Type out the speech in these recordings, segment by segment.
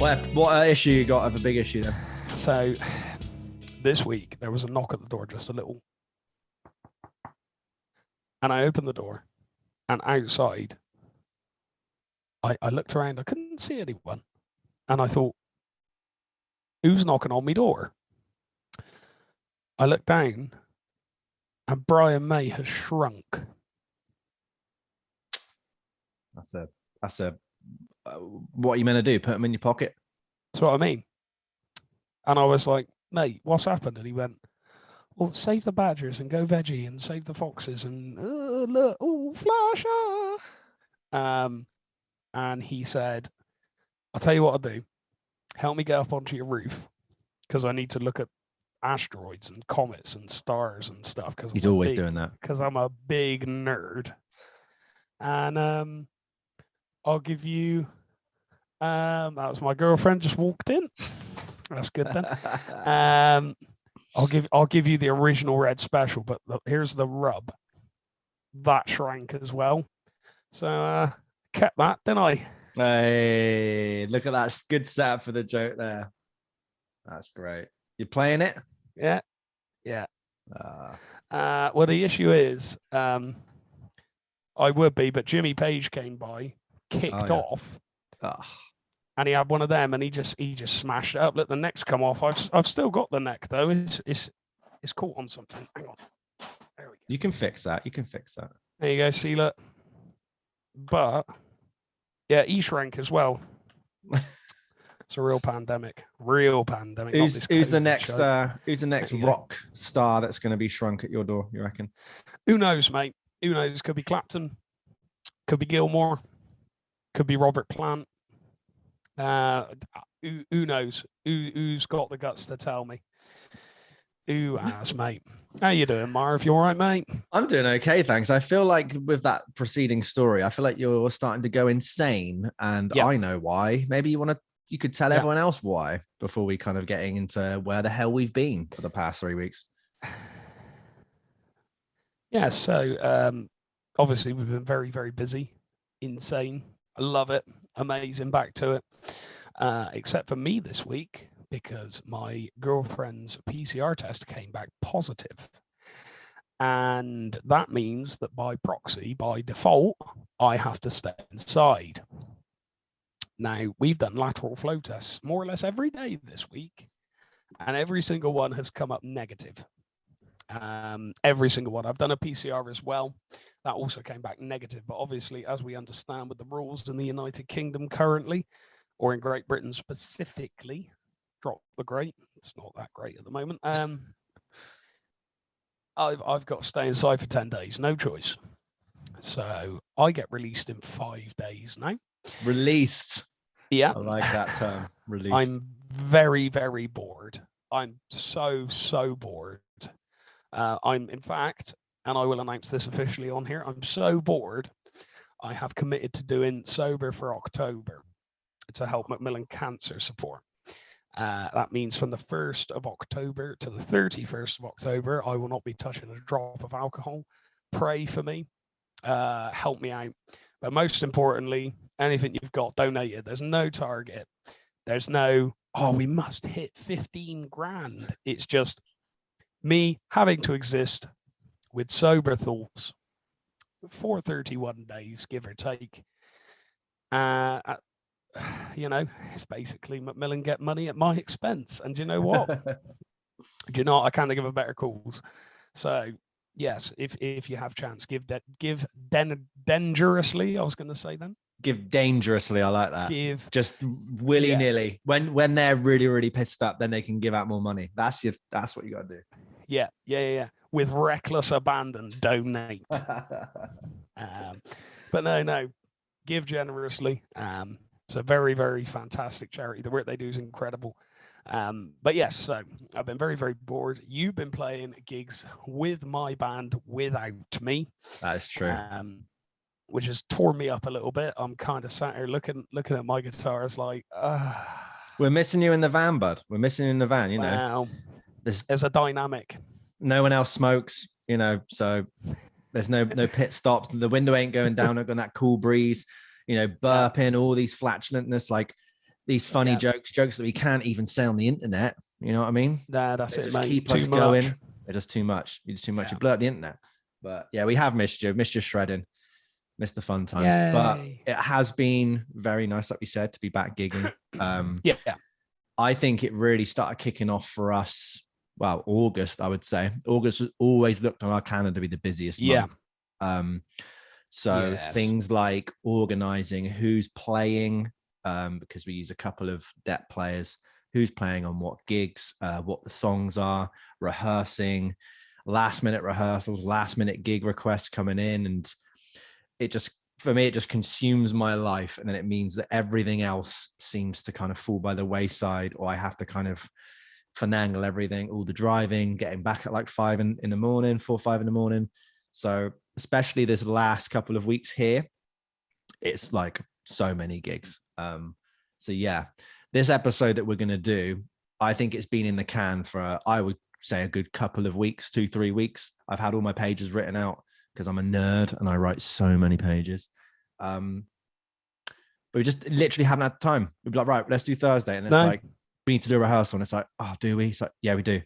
What issue you got of a big issue then? So this week there was a knock at the door, just a little, and I opened the door, and outside I looked around, I couldn't see anyone, and I thought, who's knocking on my door? I looked down, and Brian May has shrunk. That's a what are you meant to do? Put them in your pocket? That's what I mean. And I was like, mate, what's happened? And he went, well, save the badgers and go veggie and save the foxes and look, oh, flasher. And he said, I'll tell you what I'll do. Help me get up onto your roof because I need to look at asteroids and comets and stars and stuff. Because he's always doing that. Because I'm a big nerd. And I'll give you. That was my girlfriend just walked in. That's good then. I'll give you the original red special, but here's the rub. That shrank as well. So kept that, didn't I? Hey, look at that good setup for the joke there. That's great. You're playing it? Yeah. Well, the issue is, I would be, but Jimmy Page came by, kicked off, and he had one of them, and he just smashed it up. Let the neck's come off. I've still got the neck though. It's caught on something. Hang on. There we go. You can fix that. There you go. See, look. But yeah, he shrank as well. It's a real pandemic. Who's the next rock star that's going to be shrunk at your door, you reckon? Who knows, mate? Who knows? Could be Clapton, could be Gilmore, could be Robert Plant. Who knows? Who's got the guts to tell me? Who has, mate? How you doing, Marv? You all right, mate? I'm doing okay, thanks. I feel like with that preceding story, I feel like you're starting to go insane, and I know why. Maybe you could tell everyone else why before we kind of getting into where the hell we've been for the past 3 weeks. Yeah, so obviously we've been very, very busy, insane. I love it, amazing. Back to it, except for me this week because my girlfriend's PCR test came back positive, and that means that by proxy, by default, I have to stay inside. Now, we've done lateral flow tests more or less every day this week, and every single one has come up negative. Every single one. I've done a PCR as well. That also came back negative. But obviously, as we understand with the rules in the United Kingdom currently, or in Great Britain specifically, drop the great. It's not that great at the moment. I've got to stay inside for 10 days. No choice. So I get released in 5 days now. Released. Yeah. I like that term. Released. I'm very, very bored. I'm so bored. I'm, in fact, and I will announce this officially on here, I'm so bored, I have committed to doing Sober for October to help Macmillan Cancer Support. That means from the 1st of October to the 31st of October, I will not be touching a drop of alcohol. Pray for me. Help me out. But most importantly, anything you've got, donate it. There's no target. There's no, we must hit 15 grand. It's just me having to exist with sober thoughts for 31 days, give or take. It's basically Macmillan get money at my expense. And do you know what? I can't think of a better cause. So yes, if you have chance, give dangerously. I was going to say then. Give dangerously. I like that. Give just willy nilly. When they're really, really pissed up, then they can give out more money. That's what you got to do. Yeah. With reckless abandon, donate. But no, give generously. It's a very, very fantastic charity. The work they do is incredible. But yes, so I've been very, very bored. You've been playing gigs with my band without me. That is true. Which has torn me up a little bit. I'm kind of sat here looking at my guitars like, we're missing you in the van, bud. We're missing you in the van, you know. There's a dynamic. No one else smokes, so there's no pit stops. The window ain't going down, not got that cool breeze, burping, all these flatulentness. Like, these funny jokes that we can't even say on the internet. You know what I mean? Nah, that's it, just mate. keep us going. They're just too much. It's too much. You blur out the internet. But yeah, we have missed you. Missed your shredding. Missed the fun times. Yay. But it has been very nice, like we said, to be back gigging. I think it really started kicking off for us. Well, August, I would say. August was always looked on our calendar to be the busiest month. So things like organizing who's playing, because we use a couple of debt players, who's playing on what gigs, what the songs are, rehearsing, last minute rehearsals, last minute gig requests coming in. And it just, for me, it just consumes my life. And then it means that everything else seems to kind of fall by the wayside, or I have to kind of finagle everything, all the driving, getting back at like 5 in the morning, 4 or 5 in the morning. So especially this last couple of weeks here, it's like so many gigs. So yeah, this episode that we're going to do, I think it's been in the can for, I would say, a good couple of weeks, 2-3 weeks. I've had all my pages written out because I'm a nerd and I write so many pages. But we just literally haven't had time. We'd be like, right, let's do Thursday. And it's like, we need to do a rehearsal. And it's like, oh, do we? It's like, yeah, we do. And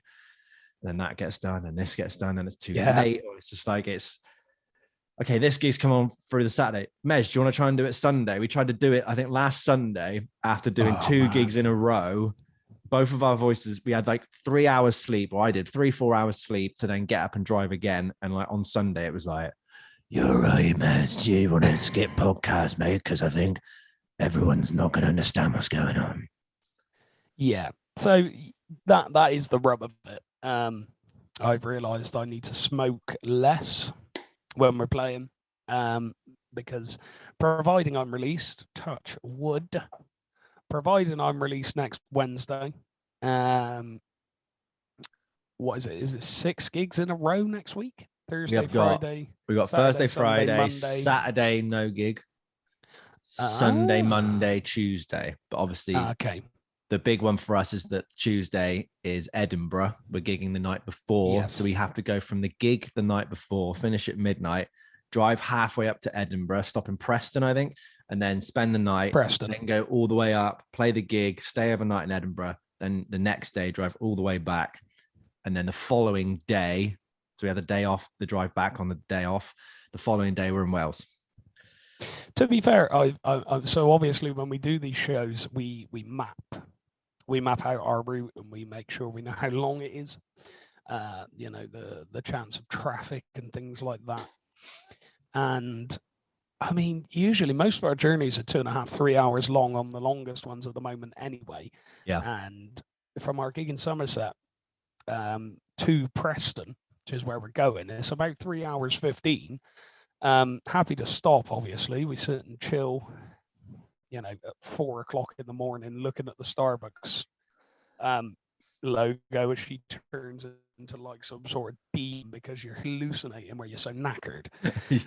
then that gets done, and this gets done, and it's too late. Or it's just like, it's, okay, this gig's come on through the Saturday. Mej, do you want to try and do it Sunday? We tried to do it, I think, last Sunday after doing 2 gigs in a row. Both of our voices, we had like 3 hours sleep, or I did 3-4 hours sleep to then get up and drive again. And like on Sunday, it was like, you're right, Mej. Do you want to skip podcast, mate? Because I think everyone's not going to understand what's going on. Yeah. So that is the rub of it. I've realized I need to smoke less when we're playing, because providing I'm released, touch wood, providing I'm released next Wednesday, what is it? Is it 6 gigs in a row next week? Thursday, Friday. We got Saturday, Thursday, Friday, Monday. Saturday, no gig. Sunday, Monday, Tuesday. But obviously, the big one for us is that Tuesday is Edinburgh. We're gigging the night before. So we have to go from the gig the night before, finish at midnight, drive halfway up to Edinburgh, stop in Preston, I think, and then spend the night, then go all the way up, play the gig, stay overnight in Edinburgh, then the next day drive all the way back. And then the following day, so we had the day off, the drive back on the day off. The following day, we're in Wales. To be fair, so obviously when we do these shows, we map out our route, and we make sure we know how long it is, the chance of traffic and things like that. And I mean, usually most of our journeys are 2.5-3 hours long on the longest ones at the moment anyway. And from our gig in Somerset to Preston, which is where we're going, it's about 3 hours 15. Happy to stop, obviously. We sit and chill, at 4 o'clock in the morning, looking at the Starbucks logo, which she turns into like some sort of demon because you're hallucinating where you're so knackered. We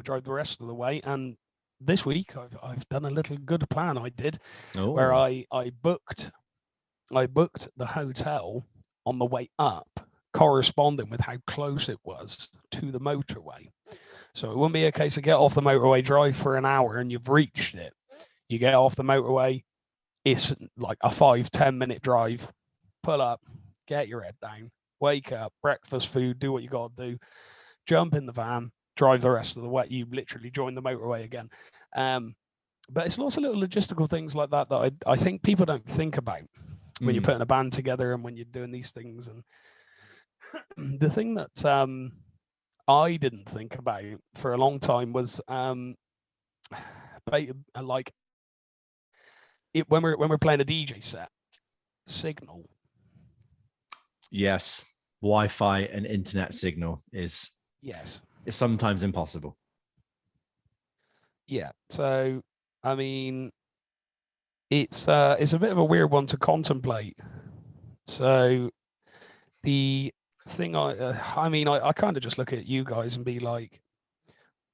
drive the rest of the way. And this week I've done a little good plan I did, where I booked the hotel on the way up, corresponding with how close it was to the motorway. So it wouldn't be a case of get off the motorway, drive for an hour, and you've reached it. You get off the motorway, it's like a 5-10 minute drive, pull up, get your head down, wake up, breakfast, food, do what you got to do, jump in the van, drive the rest of the way. You literally join the motorway again. But it's lots of little logistical things like that I think people don't think about when you're putting a band together and when you're doing these things. And the thing that I didn't think about for a long time was like it when we're playing a DJ set, signal. Yes, Wi-Fi and internet signal is sometimes impossible. Yeah, so I mean, it's a bit of a weird one to contemplate. So the thing I kind of just look at you guys and be like,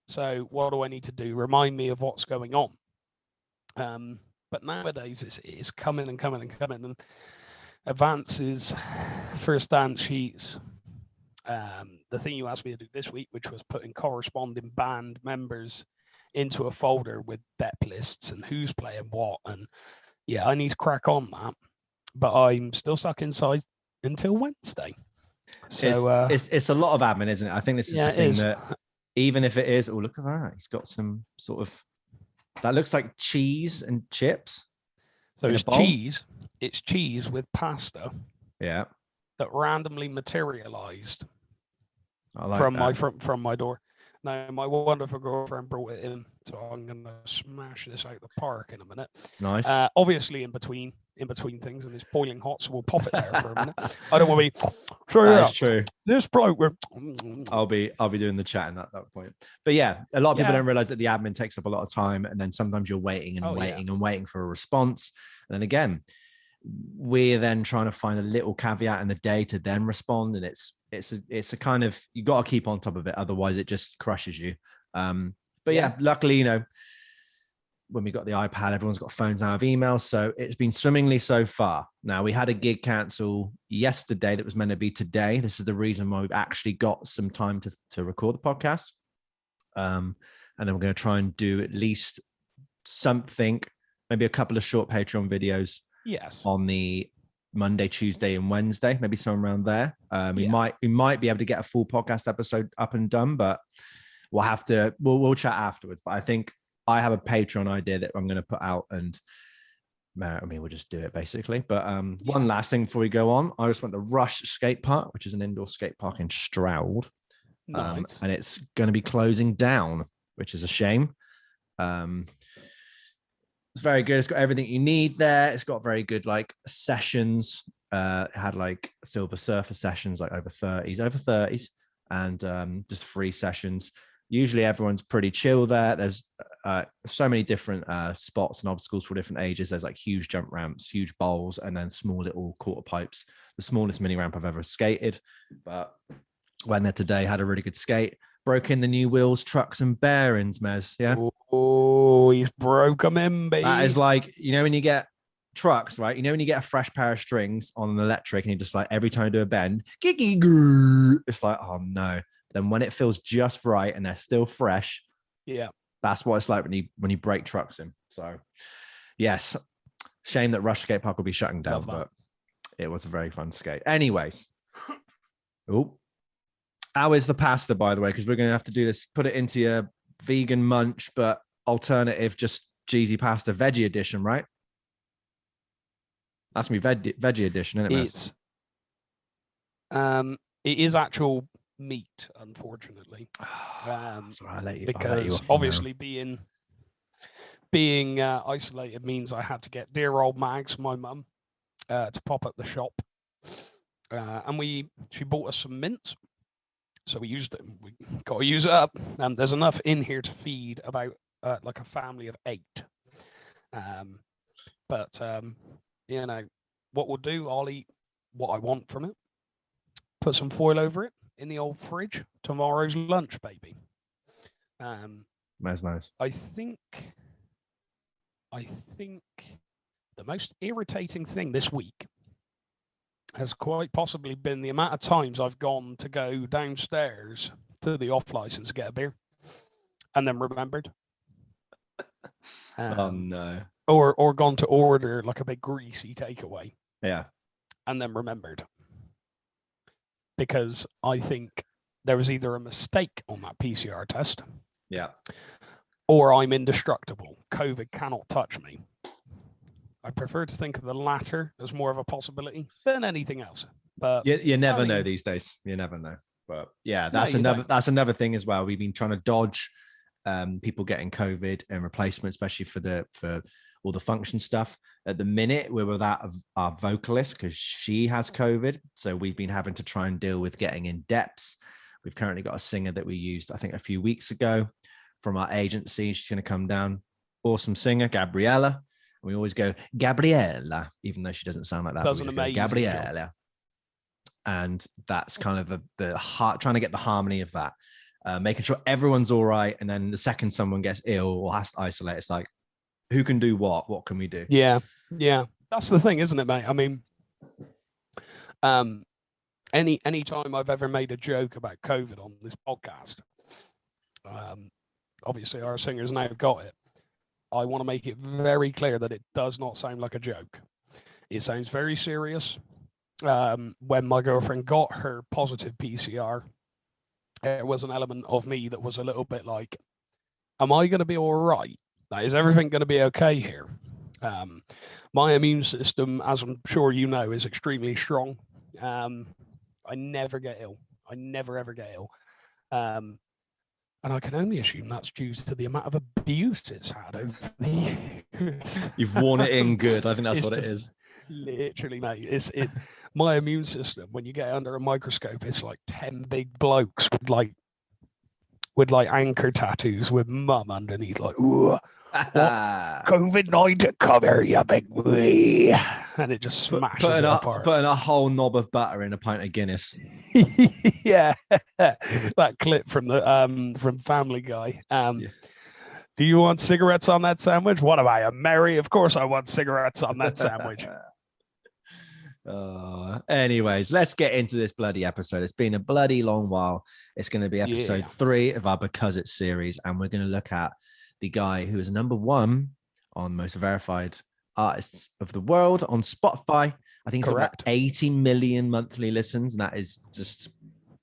so what do I need to do? Remind me of what's going on. But nowadays it's coming and coming and coming, and advances, first dance sheets. The thing you asked me to do this week, which was putting corresponding band members into a folder with dep lists and who's playing what. And yeah, I need to crack on that. But I'm still stuck inside until Wednesday. So it's a lot of admin, isn't it? I think this is the thing that even if it is, oh, look at that. He's got some sort of, that looks like cheese and chips. So it's cheese. It's cheese with pasta. Yeah. That randomly materialized from my door. Now, my wonderful girlfriend brought it in, so I'm going to smash this out the park in a minute. Nice. Obviously, in between things, and it's boiling hot, so we'll pop it there for a minute. I don't want to be. That's true. This bloke. I'll be doing the chatting at that point. But yeah, a lot of people don't realize that the admin takes up a lot of time, and then sometimes you're waiting and waiting for a response, and then again, we're then trying to find a little caveat in the day to then respond, and it's a kind of, you got to keep on top of it, otherwise it just crushes you. But yeah, luckily, when we got the iPad, everyone's got phones out of email, so it's been swimmingly so far. Now, we had a gig cancel yesterday that was meant to be today. This is the reason why we've actually got some time to record the podcast, and then we're going to try and do at least something, maybe a couple of short Patreon videos. Yes. On the Monday, Tuesday, and Wednesday, maybe somewhere around there. We might be able to get a full podcast episode up and done, but we'll chat afterwards. But I think I have a Patreon idea that I'm going to put out, and we'll just do it basically. But one last thing before we go on, I just went to Rush Skate Park, which is an indoor skate park in Stroud, and it's going to be closing down, which is a shame. It's very good. It's got everything you need there. It's got very good sessions. It had Silver Surfer sessions, over 30s, and just free sessions. Usually everyone's pretty chill there. There's so many different spots and obstacles for different ages. There's huge jump ramps, huge bowls, and then small little quarter pipes. The smallest mini ramp I've ever skated. But went there today, had a really good skate. Broke in the new wheels, trucks, and bearings, Mez. Yeah. Oh, he's broke them in, baby. That is when you get trucks, right? When you get a fresh pair of strings on an electric, and you just every time you do a bend, it's oh no. Then when it feels just right and they're still fresh, that's what it's like when you break trucks in. So, yes, shame that Rush Skate Park will be shutting down, but it was a very fun skate. Anyways, how is the pasta, by the way? Because we're going to have to do this, put it into your vegan munch, but alternative, just cheesy pasta, veggie edition, right? That's me veggie edition, isn't it? It is actual meat, unfortunately. Sorry, because obviously being isolated means I had to get dear old Mags, my mum, to pop up the shop, and she bought us some mince. So we used it. We got to use it up. There's enough in here to feed about a family of 8. But what we'll do, I'll eat what I want from it. Put some foil over it in the old fridge. Tomorrow's lunch, baby. That's nice. I think the most irritating thing this week has quite possibly been the amount of times I've gone to go downstairs to the off license to get a beer and then remembered. Oh no. Or gone to order a big greasy takeaway. Yeah. And then remembered. Because I think there was either a mistake on that PCR test. Yeah. Or I'm indestructible. COVID cannot touch me. I prefer to think of the latter as more of a possibility than anything else. But you never know these days. You never know. But yeah, that's another thing as well. We've been trying to dodge people getting COVID and replacement, especially for all the function stuff. At the minute, we're without our vocalist because she has COVID. So we've been having to try and deal with getting in depths. We've currently got a singer that we used, I think, a few weeks ago from our agency. She's going to come down. Awesome singer, Gabriella. We always go Gabriella, even though she doesn't sound like that. Doesn't amazing Gabriella. Job. And that's kind of trying to get the harmony of that, making sure everyone's all right. And then the second someone gets ill or has to isolate, it's who can do what? What can we do? Yeah. That's the thing, isn't it, mate? I mean, any time I've ever made a joke about COVID on this podcast, obviously our singer's now got it, I want to make it very clear that it does not sound like a joke. It sounds very serious. When my girlfriend got her positive PCR, there was an element of me that was a little bit like, am I going to be all right? Is everything going to be okay here? My immune system, as I'm sure you know, is extremely strong. I never get ill. I never, ever get ill. And I can only assume that's due to the amount of abuse it's had over the years. You've worn it in good. I think that's what it is. Literally, mate. My immune system, when you get under a microscope, it's like 10 big blokes with anchor tattoos with mum underneath, like, ooh, COVID-19, come here, you big boy. And it just smashes it apart. Putting a whole knob of butter in a pint of Guinness. Yeah. That clip from Family Guy. Do you want cigarettes on that sandwich? What am I, a Mary? Of course I want cigarettes on that sandwich. Anyways, let's get into this bloody episode. It's been a bloody long while. It's going to be episode 3 of our Because It's series, and we're going to look at the guy who is number 1 on most verified artists of the world on Spotify. I think it's about 80 million monthly listens, and that is just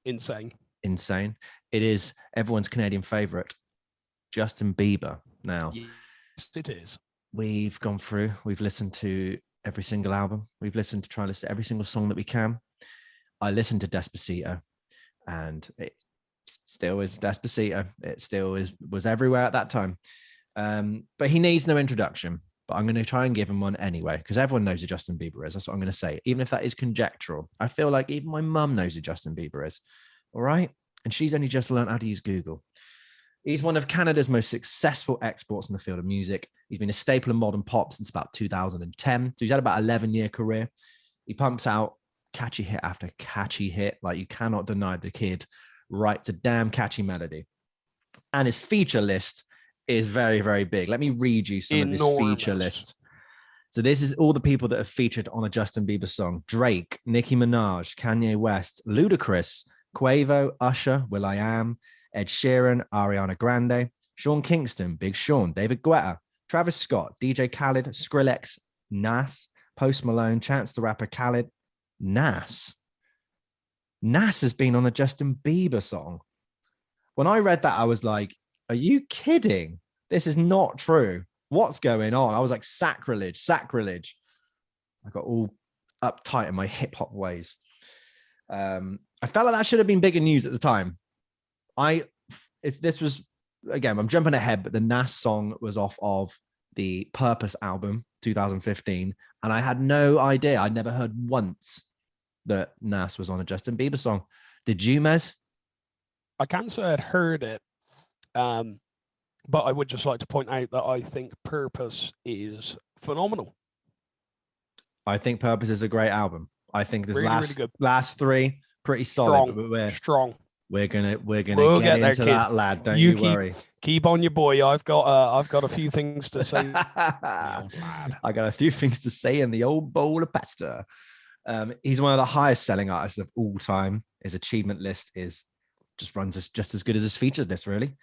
insane. It is everyone's Canadian favorite, Justin Bieber. Now, yes, it is. We've gone through, we've listened to every single album. We've listened to try and listen to every single song that we can. I listened to Despacito, and it still is Despacito. It still was everywhere at that time. But he needs no introduction. But I'm going to try and give him one anyway, because everyone knows who Justin Bieber is. That's what I'm going to say. Even if that is conjectural, I feel like even my mum knows who Justin Bieber is. All right? And she's only just learned how to use Google. He's one of Canada's most successful exports in the field of music. He's been a staple of modern pop since about 2010. So he's had about an 11-year career. He pumps out catchy hit after catchy hit. Like, you cannot deny the kid writes a damn catchy melody. And his feature list is very, very big. Let me read you some of his feature list. So this is all the people that have featured on a Justin Bieber song: Drake, Nicki Minaj, Kanye West, Ludacris, Quavo, Usher, will.i.am, Ed Sheeran, Ariana Grande, Sean Kingston, Big Sean, David Guetta, Travis Scott, DJ Khaled, Skrillex, Nas, Post Malone, Chance the Rapper, Khaled, Nas. Nas has been on a Justin Bieber song. When I read that, I was like, are you kidding? This is not true. What's going on? I was like, sacrilege. I got all uptight in my hip hop ways. I felt like that should have been bigger news at the time. This was, again, I'm jumping ahead, but the Nas song was off of the Purpose album, 2015. And I had no idea. I'd never heard once that Nas was on a Justin Bieber song. Did you, Mez? I can't say I'd heard it. But I would just like to point out that I think Purpose is phenomenal. I think Purpose is a great album. I think this really last 3 pretty solid. Strong. We're gonna get into that, lad. Don't you worry. Keep on your boy. I've got a few things to say. I got a few things to say in the old bowl of pasta. He's one of the highest selling artists of all time. His achievement list runs just as good as his featured list, really.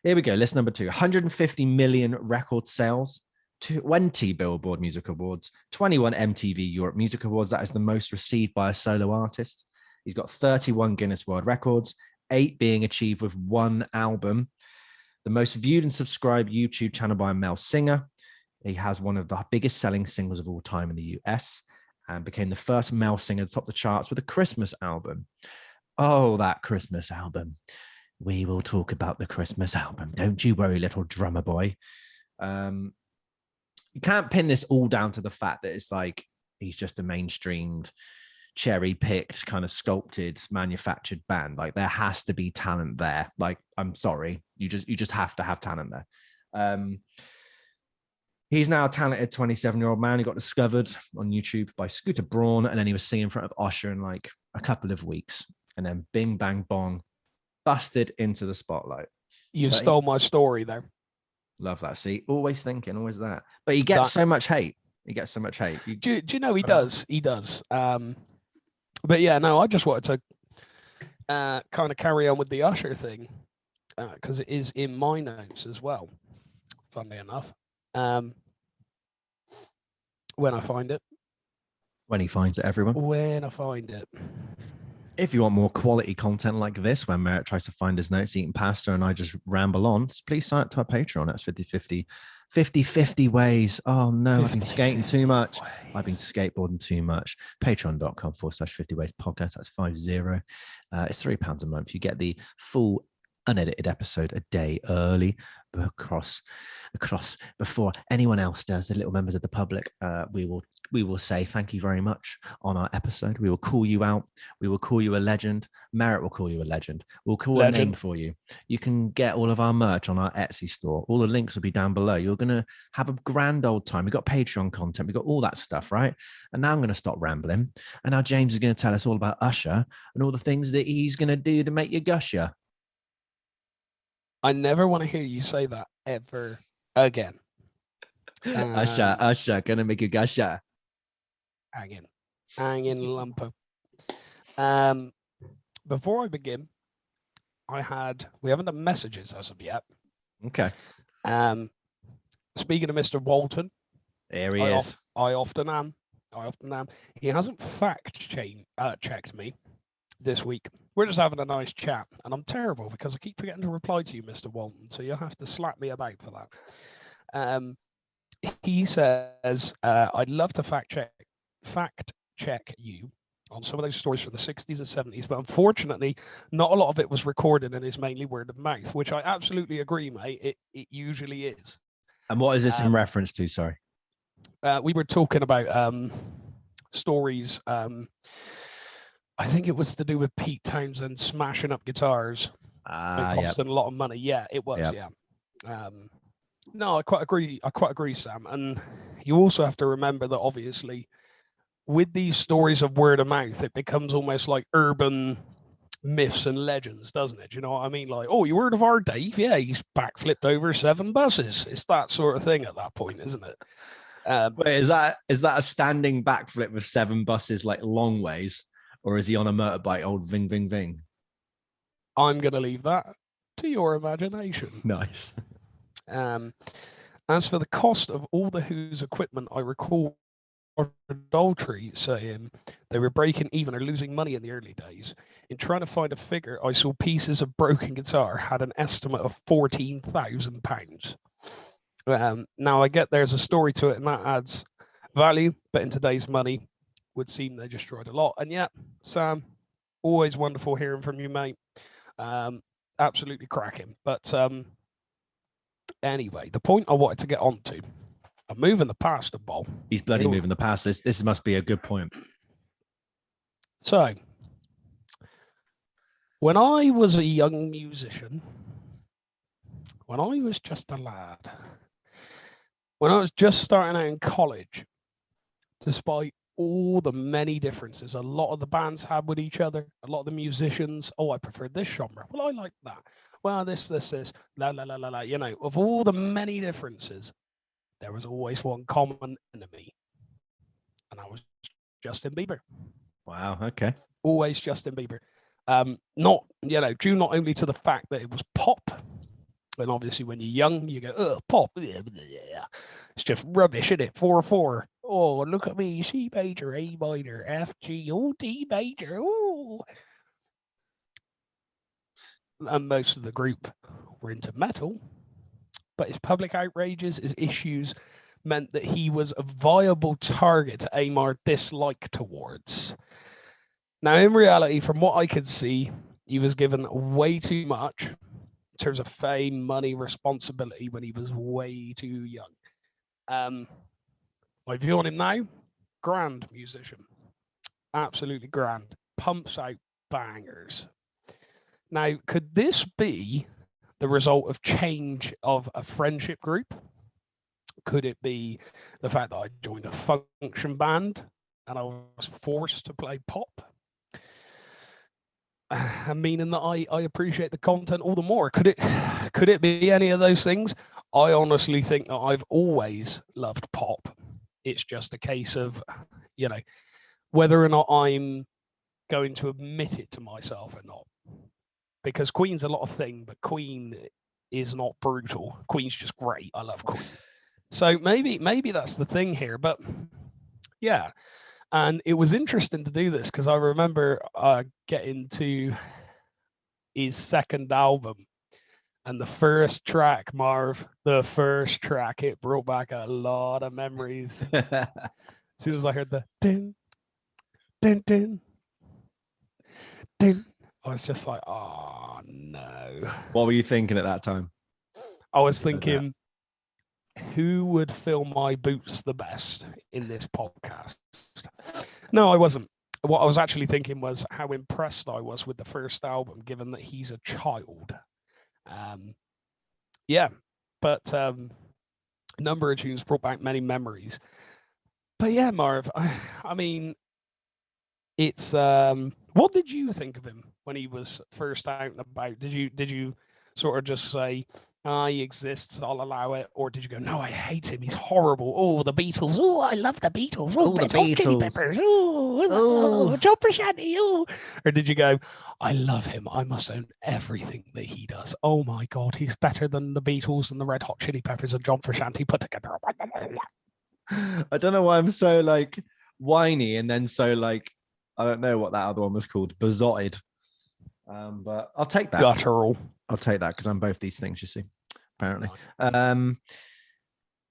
Here we go. List number 2, 150 million record sales, 20 Billboard Music Awards, 21 MTV Europe Music Awards. That is the most received by a solo artist. He's got 31 Guinness World Records, 8 being achieved with 1 album. The most viewed and subscribed YouTube channel by a male singer. He has one of the biggest selling singles of all time in the US and became the first male singer to top the charts with a Christmas album. Oh, that Christmas album. We will talk about the Christmas album. Don't you worry, little drummer boy. You can't pin this all down to the fact that it's like he's just a mainstreamed, cherry-picked, kind of sculpted, manufactured band. Like, there has to be talent there. Like, I'm sorry, you just have to have talent there. He's now a talented 27-year-old man who got discovered on YouTube by Scooter Braun, and then he was singing in front of Usher in like a couple of weeks, and then bing bang bong, busted into the spotlight. You stole my story there. Love that. See, always thinking, always that. But he gets so much hate. Do you know he does? He does. But yeah, no, I just wanted to kind of carry on with the Usher thing. because it is in my notes as well, funnily enough. When I find it. When he finds it, everyone. When I find it. If you want more quality content like this, when Merrett tries to find his notes, eating pasta, and I just ramble on, please sign up to our Patreon. That's 50 ways. Oh no, I've been skating too much. Ways. I've been skateboarding too much. Patreon.com/50 ways podcast. That's 50. It's £3 a month. You get the full unedited episode a day early across before anyone else does. The little members of the public, we will say thank you very much on our episode. We will call you out. We will call you a legend. Merrett will call you a legend. We'll call a name for you. You can get all of our merch on our Etsy store. All the links will be down below. You're going to have a grand old time. We've got Patreon content. We've got all that stuff, right? And now I'm going to stop rambling. And now James is going to tell us all about Usher and all the things that he's going to do to make you gusher. I never want to hear you say that ever again. Usher, gonna make you gusher. Hanging lumper. Before I begin, we haven't done messages as of yet. Okay. Speaking of Mr. Walton, there he is. I often am. He hasn't checked me this week. We're just having a nice chat, and I'm terrible because I keep forgetting to reply to you, Mr. Walton, so you'll have to slap me about for that. He says, I'd love to fact check you on some of those stories from the 60s and 70s, but unfortunately, not a lot of it was recorded and is mainly word of mouth, which I absolutely agree, mate. It usually is. And what is this in reference to? Sorry. We were talking about stories. I think it was to do with Pete Townsend smashing up guitars. Costing a lot of money. Yeah, it was. Yep. Yeah. No, I quite agree, Sam. And you also have to remember that obviously, with these stories of word of mouth, it becomes almost like urban myths and legends, doesn't it? Do you know what I mean? Like, oh, you heard of our Dave? Yeah, he's backflipped over 7 buses. It's that sort of thing at that point, isn't it? Wait, is that a standing backflip with 7 buses, like long ways? Or is he on a motorbike, old ving, ving, ving? I'm going to leave that to your imagination. Nice. As for the cost of all the Who's equipment, I recall Daltrey saying they were breaking even or losing money in the early days. In trying to find a figure, I saw Pieces of Broken Guitar had an estimate of £14,000. Now I get there's a story to it and that adds value, but in today's money, would seem they destroyed a lot. And yeah, Sam, always wonderful hearing from you, mate. Absolutely cracking. But anyway, the point I wanted to get on to, I'm moving the pasta bowl. He's bloody moving the past. This must be a good point. So, when I was a young musician, when I was just a lad, when I was just starting out in college, despite all the many differences a lot of the bands had with each other, a lot of the musicians, I prefer this genre. Well, I like that. Well, this, la, la, la, la, la. You know, of all the many differences, there was always one common enemy. And I was Justin Bieber. Wow, okay. Always Justin Bieber. Not, due not only to the fact that it was pop, and obviously when you're young, you go, oh, pop. It's just rubbish, isn't it? 4/4. Oh, look at me. C major, A minor, F, G, O, D major. Oh. And most of the group were into metal. But his public outrages, his issues meant that he was a viable target to aim our dislike towards. Now, in reality, from what I could see, he was given way too much in terms of fame, money, responsibility when he was way too young. My view on him now, grand musician. Absolutely grand. Pumps out bangers. Now, could this be the result of change of a friendship group? Could it be the fact that I joined a function band and I was forced to play pop? Meaning that I appreciate the content all the more. Could it be any of those things? I honestly think that I've always loved pop. It's just a case of, whether or not I'm going to admit it to myself or not. because Queen's a lot of thing, but Queen is not brutal. Queen's just great. I love Queen. So maybe that's the thing here. But yeah, and it was interesting to do this because I remember getting to his second album, and the first track, Marv, it brought back a lot of memories. As soon as I heard the din, din, din, din, I was just like, oh no. What were you thinking at that time? I was thinking, who would fill my boots the best in this podcast? No, I wasn't. What I was actually thinking was how impressed I was with the first album, given that he's a child. But a number of tunes brought back many memories. But yeah, Marv, I mean, it's what did you think of him when he was first out and about? Did you sort of just say, he exists, I'll allow it, or did you go, no, I hate him, he's horrible, oh, the Beatles, oh, I love the Beatles, oh, the Beatles, Chili Peppers, oh, John Frusciante, oh, or did you go, I love him, I must own everything that he does, oh my god, he's better than the Beatles and the Red Hot Chili Peppers and John Frusciante put together? I don't know why I'm so like whiny and then so like, I don't know what that other one was called, besotted. But I'll take that. Guttural. I'll take that because I'm both these things, you see, apparently.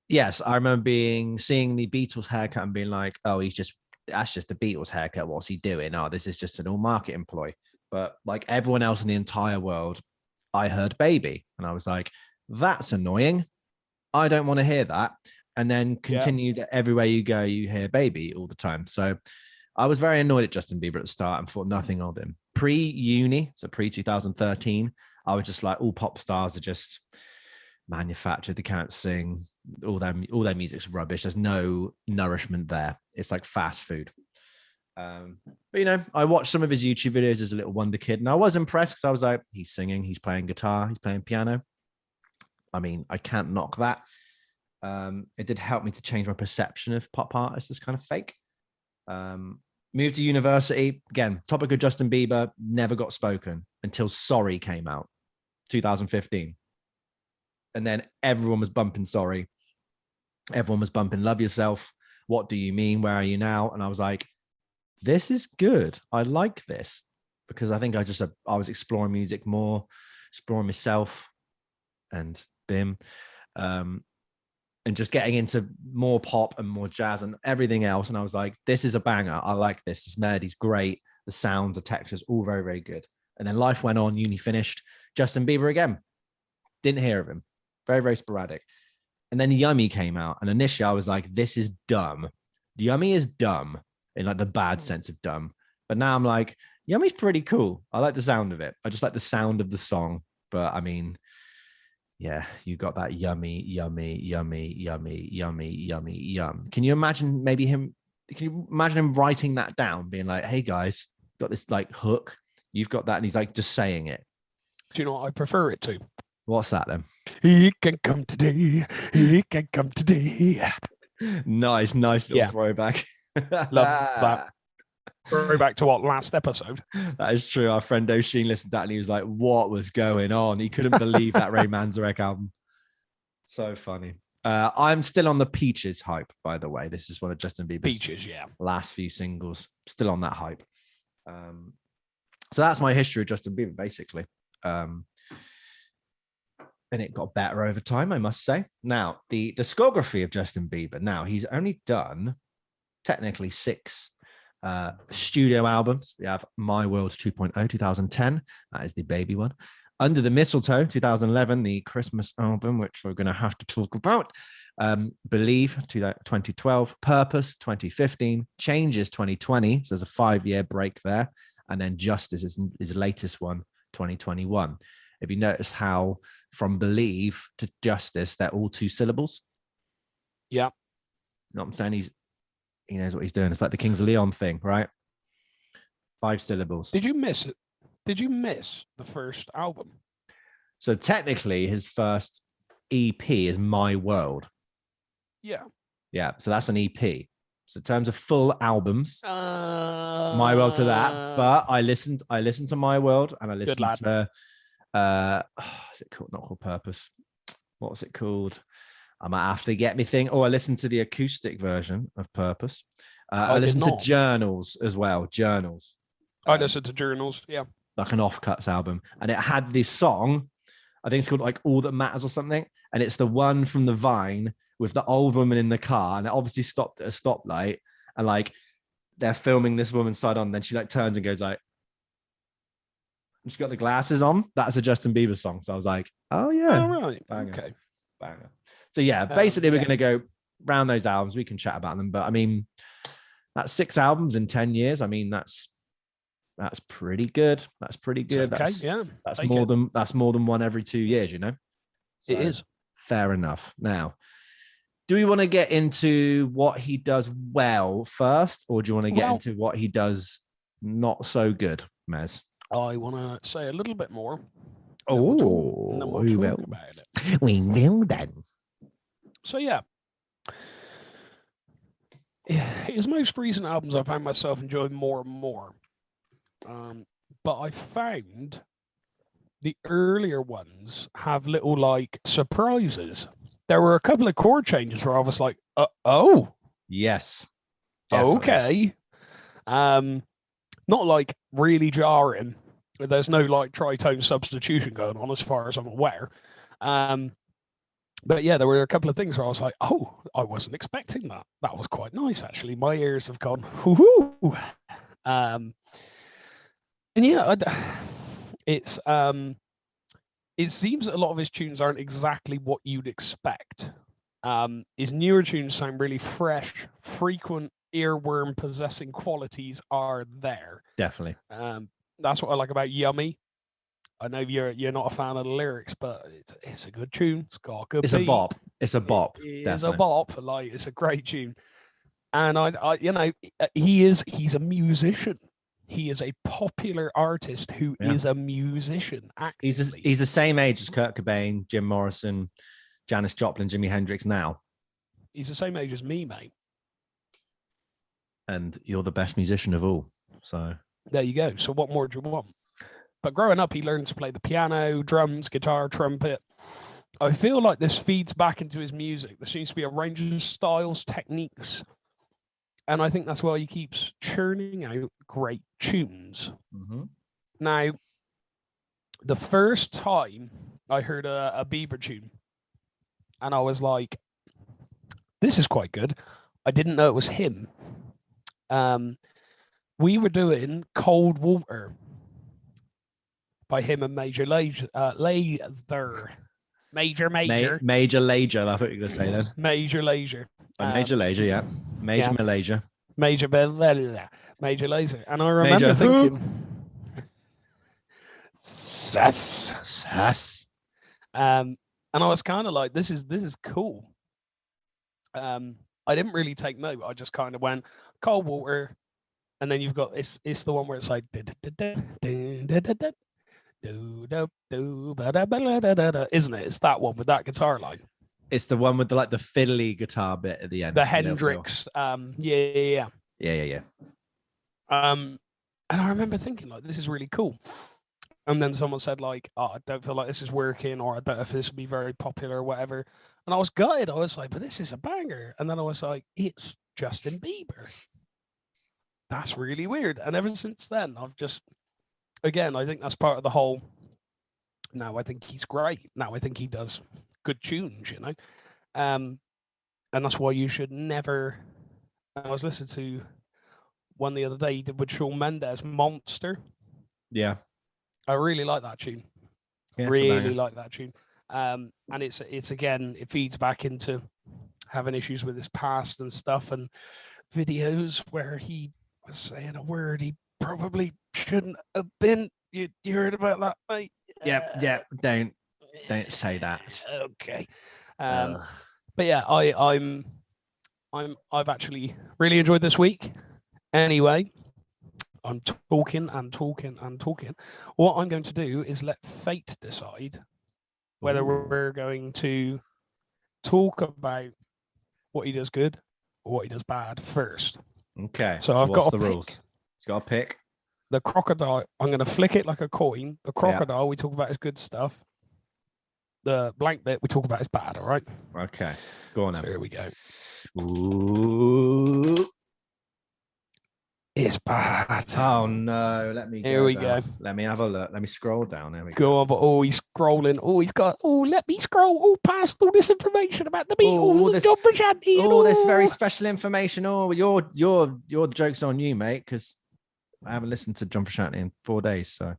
Yes, I remember seeing the Beatles haircut and being like, oh, that's just the Beatles haircut. What's he doing? Oh, this is just an all marketing ploy. But like everyone else in the entire world, I heard Baby. And I was like, that's annoying. I don't want to hear that. And then continue that everywhere you go, you hear Baby all the time. So I was very annoyed at Justin Bieber at the start and thought nothing of him. Pre-uni, so pre-2013, I was just like, all pop stars are just manufactured. They can't sing. All their music's rubbish. There's no nourishment there. It's like fast food. But you know, I watched some of his YouTube videos as a little wonder kid, and I was impressed because I was like, he's singing, he's playing guitar, he's playing piano. I mean, I can't knock that. It did help me to change my perception of pop artists as kind of fake. Moved to university. Again, topic of Justin Bieber never got spoken until Sorry came out, 2015. And then everyone was bumping Sorry. Everyone was bumping Love Yourself. What do you mean? Where are you now? And I was like, this is good. I like this because I think I was exploring music more, exploring myself and BIM. And just getting into more pop and more jazz and everything else. And I was like, this is a banger. I like this. This melody's great. The sounds, the textures, all very, very good. And then life went on, uni finished. Justin Bieber again. Didn't hear of him. Very, very sporadic. And then Yummy came out. And initially I was like, this is dumb. Yummy is dumb in like the bad sense of dumb. But now I'm like, Yummy's pretty cool. I like the sound of it. I just like the sound of the song. But I mean, yeah, you got that yummy, yummy, yummy, yummy, yummy, yummy, yum. Can you imagine him writing that down, being like, hey guys, got this like hook, you've got that, and he's like just saying it. Do you know what I prefer it to? What's that then? He can come today. He can come today. Nice little throwback. Love that. Throwback to what, last episode? That is true. Our friend O'Sheen listened to that and he was like, what was going on? He couldn't believe that Ray Manzarek album. So funny. I'm still on the Peaches hype, by the way. This is one of Justin Bieber's last few singles. Still on that hype. So that's my history of Justin Bieber, basically. And it got better over time, I must say. Now, the discography of Justin Bieber. Now, he's only done technically 6 studio albums. We have My World 2.0, 2010. That is the baby one. Under the Mistletoe, 2011, the Christmas album, which we're going to have to talk about. Believe, 2012. Purpose, 2015. Changes, 2020. So there's a 5-year break there. And then Justice is his latest one, 2021. Have you noticed how from Believe to Justice, they're all 2 syllables? Yeah. You know what I'm saying? He knows what he's doing. It's like the Kings of Leon thing, right? 5 syllables. Did you miss it? Did you miss the first album? So technically his first EP is My World. Yeah. Yeah. So that's an EP. So in terms of full albums, My World to that. But I listened to My World, and I listened to is it called, not called Purpose? What was it called? I might have to get me thing. Oh, I listened to the acoustic version of Purpose. I listened to Journals as well. Journals. I listened to Journals, yeah. Like an Offcuts album. And it had this song, I think it's called like All That Matters or something. And it's the one from the Vine with the old woman in the car. And it obviously stopped at a stoplight. And like they're filming this woman side on. And then she like turns and goes like, and she's got the glasses on. That's a Justin Bieber song. So I was like, oh yeah. All right. Banger. Okay. Banger. So yeah, basically we're going to go round those albums. We can chat about them. But I mean, that's 6 albums in 10 years. I mean, that's pretty good. That's pretty good. Okay, That's more than one every 2 years, you know? So, it is. Fair enough. Now, do we want to get into what he does well first, or do you want to get into what he does not so good, Mez? I want to say a little bit more. Oh, we will. We will then. So yeah. His most recent albums I found myself enjoying more and more. But I found the earlier ones have little like surprises. There were a couple of chord changes where I was like, oh. Yes. Definitely. Okay. Not like really jarring. There's no like tritone substitution going on as far as I'm aware. But yeah, there were a couple of things where I was like, oh, I wasn't expecting that. That was quite nice, actually. My ears have gone, hoo-hoo. And yeah, it seems that a lot of his tunes aren't exactly what you'd expect. His newer tunes sound really fresh, frequent earworm possessing qualities are there. Definitely. That's what I like about Yummy. I know you're not a fan of the lyrics, but it's a good tune. It's got a good beat. A bop. It's a bop. It's a bop. Like, it's a great tune. And I you know, he's a musician. He is a popular artist who is a musician. Actually. He's the same age as Kurt Cobain, Jim Morrison, Janis Joplin, Jimi Hendrix now. He's the same age as me, mate. And you're the best musician of all. So there you go. So what more do you want? But growing up, he learned to play the piano, drums, guitar, trumpet. I feel like this feeds back into his music. There seems to be a range of styles, techniques. And I think that's why he keeps churning out great tunes. Mm-hmm. Now, the first time I heard a BEIBER tune, and I was like, this is quite good. I didn't know it was him. We were doing Cold Water by him and Major Lazer. Major. Major Lazer, I thought you were going to say then. Major Lazer. Major Lazer, yeah. Major Malaysia. Major Lazer. And I remember thinking... Sass. And I was kind of like, this is cool. I didn't really take note. I just kind of went, Cold Water. And then you've got, it's the one where it's like... Isn't it? It's that one with that guitar line. It's the one with the like the fiddly guitar bit at the end. The Hendrix. Yeah. And I remember thinking like, this is really cool. And then someone said like, oh, I don't feel like this is working, or I don't know if this will be very popular or whatever. And I was gutted. I was like, but this is a banger. And then I was like, it's Justin Bieber. That's really weird. And ever since then, I've just, again, I think that's part of the whole. Now I think he's great. Now I think he does good tunes, you know. And that's why you should never. I was listening to one the other day he did with Shawn Mendes, Monster. Yeah. I really like that tune. Yeah, really like that tune. And it's again, it feeds back into having issues with his past and stuff, and videos where he was saying a word he probably shouldn't have been. You heard about that, mate? Yeah. Don't say that. Okay. But yeah, I've actually really enjoyed this week. Anyway, I'm talking. What I'm going to do is let fate decide whether we're going to talk about what he does good what he does bad first. Okay. So I've what's got the rules? He's got to pick. The crocodile, I'm going to flick it like a coin. The crocodile we talk about is good stuff. The blank bit we talk about is bad, all right? Okay. Go on, so here we go. Ooh. It's bad. Oh no, let me Here we go. Let me have a look. Let me scroll down. There we go. Go on, but he's scrolling. He's got let me scroll past all this information about the Beatles and John Frusciante. Oh, this very special information. Oh, your joke's on you, mate, because I haven't listened to John Frusciante in 4 days, so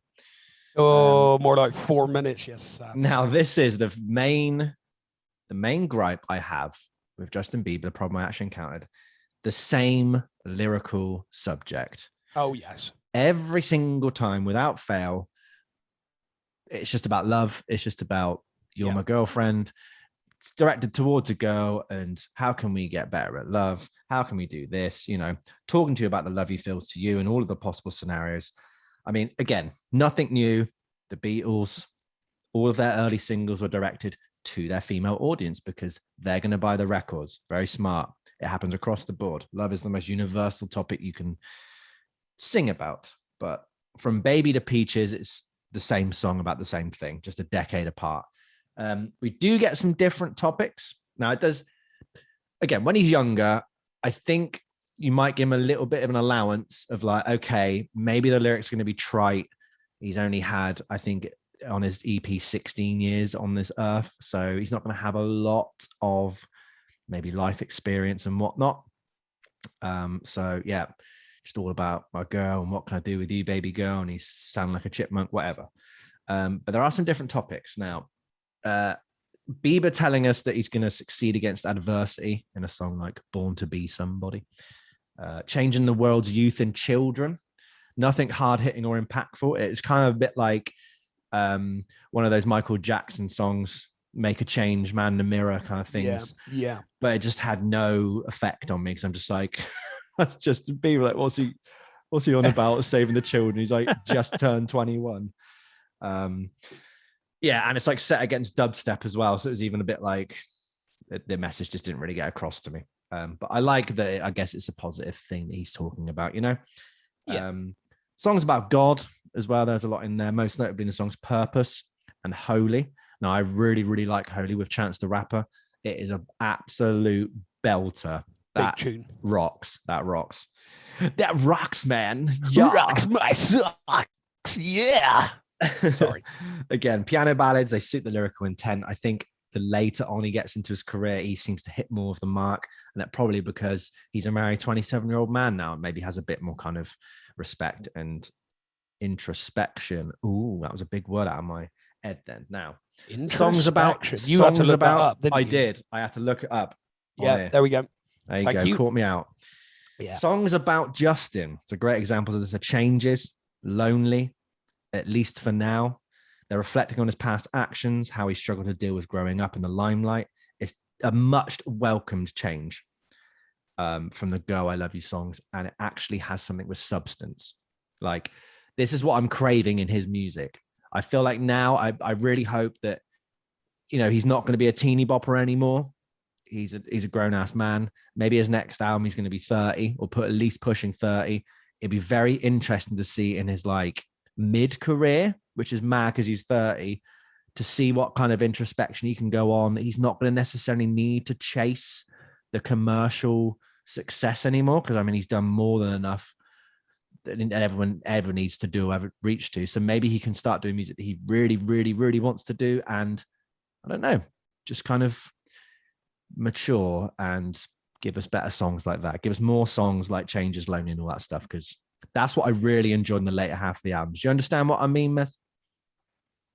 more like 4 minutes, yes. Now this is the main gripe I have with Justin Bieber, the problem I actually encountered. The same lyrical subject. Oh, yes. Every single time, without fail, it's just about love. It's just about you're my girlfriend. It's directed towards a girl, and how can we get better at love? How can we do this? You know, talking to you about the love he feels to you and all of the possible scenarios. I mean, again, nothing new. The Beatles, all of their early singles were directed to their female audience because they're going to buy the records. Very smart. It happens across the board. Love is the most universal topic you can sing about. But from Baby to Peaches, it's the same song about the same thing, just a decade apart. We do get some different topics. Now, it does, again, when he's younger, I think you might give him a little bit of an allowance of like, okay, maybe the lyrics are going to be trite. He's only had, I think, on his EP 16 years on this earth. So he's not going to have a lot of maybe life experience and whatnot. So yeah, just all about my girl and what can I do with you, baby girl? And he's sounding like a chipmunk, whatever. But there are some different topics. Now, Bieber telling us that he's going to succeed against adversity in a song like Born to Be Somebody. Changing the world's youth and children. Nothing hard-hitting or impactful. It's kind of a bit like one of those Michael Jackson songs, Make a Change, Man in the Mirror kind of things. Yeah. But it just had no effect on me because I'm just like, just be like, what's he on about? Saving the children. He's like, just turned 21. Yeah, and it's like set against dubstep as well. So it was even a bit like the message just didn't really get across to me. But I like that. I guess it's a positive thing that he's talking about, you know? Yeah. Songs about God as well. There's a lot in there, most notably in the songs Purpose and Holy. Now, I really, really like Holy with Chance the Rapper. It is an absolute belter. That big tune. Rocks. That rocks. That rocks, man. Yeah. Rocks my socks. Yeah. Sorry. Again, piano ballads, they suit the lyrical intent. I think the later on he gets into his career, he seems to hit more of the mark. And that probably because he's a married 27-year-old man now and maybe has a bit more kind of respect and introspection. Ooh, that was a big word out of my head then. Now, songs about I did. I had to look it up. Yeah, there we go. There you go. Caught me out. Yeah. Songs about Justin. So great examples of this are Changes, Lonely, At Least for Now. They're reflecting on his past actions, how he struggled to deal with growing up in the limelight. It's a much welcomed change from the Girl, I Love You songs. And it actually has something with substance. Like, this is what I'm craving in his music. I feel like now I really hope that, you know, he's not going to be a teeny bopper anymore. He's a grown ass man. Maybe his next album, he's going to be 30 or at least pushing 30. It'd be very interesting to see in his like mid-career, which is mad because he's 30, to see what kind of introspection he can go on. He's not going to necessarily need to chase the commercial success anymore because, I mean, he's done more than enough that everyone ever needs to do or ever reach to. So maybe he can start doing music that he really, really, really wants to do. And I don't know, just kind of mature and give us better songs like that. Give us more songs like Changes, Lonely and all that stuff, because that's what I really enjoyed in the later half of the album. Do you understand what I mean, Miss?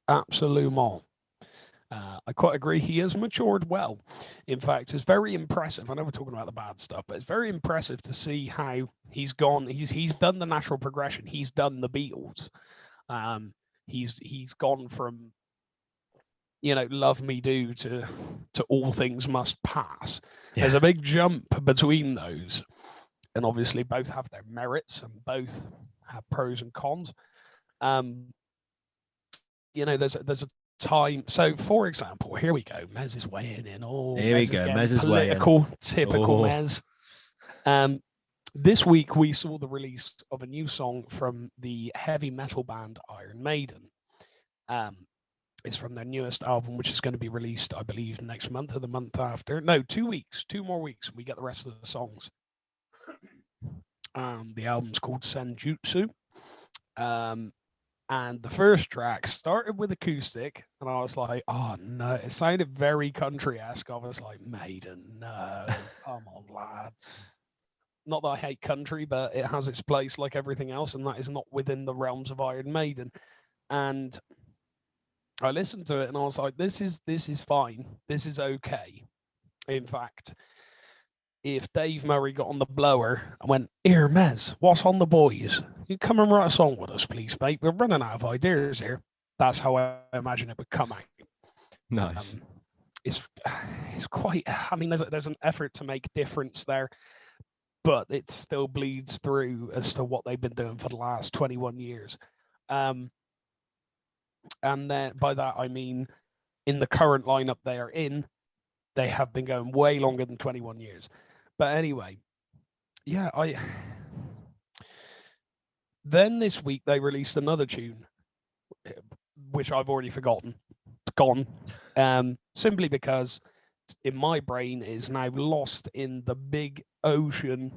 Absolutely. I quite agree. He has matured well. In fact, it's very impressive. I know we're talking about the bad stuff, but it's very impressive to see how he's gone. He's done the natural progression. He's done the Beatles. He's gone from, you know, Love Me Do to All Things Must Pass. Yeah. There's a big jump between those. And obviously both have their merits and both have pros and cons. You know, there's a time. So, for example, here we go. Mez is weighing in. Oh, here we go. Mez is weighing in. Typical Mez. This week we saw the release of a new song from the heavy metal band Iron Maiden. It's from their newest album, which is going to be released, I believe, next month or the month after. No, 2 weeks, 2 more weeks. We get the rest of the songs. The album's called Senjutsu. And the first track started with acoustic, and I was like, oh no, it sounded very country-esque. I was like, Maiden, no, come on, lads. Not that I hate country, but it has its place like everything else, and that is not within the realms of Iron Maiden. And I listened to it, and I was like, this is fine. This is okay. In fact, if Dave Murray got on the blower and went, "Here, Mez, what's on the boys? You come and write a song with us, please, mate. We're running out of ideas here." That's how I imagine it would come out. Nice. It's quite. I mean, there's an effort to make difference there, but it still bleeds through as to what they've been doing for the last 21 years. And then by that I mean, in the current lineup they are in, they have been going way longer than 21 years. But anyway, yeah, then this week they released another tune, which I've already forgotten. It's gone. Simply because in my brain it is now lost in the big ocean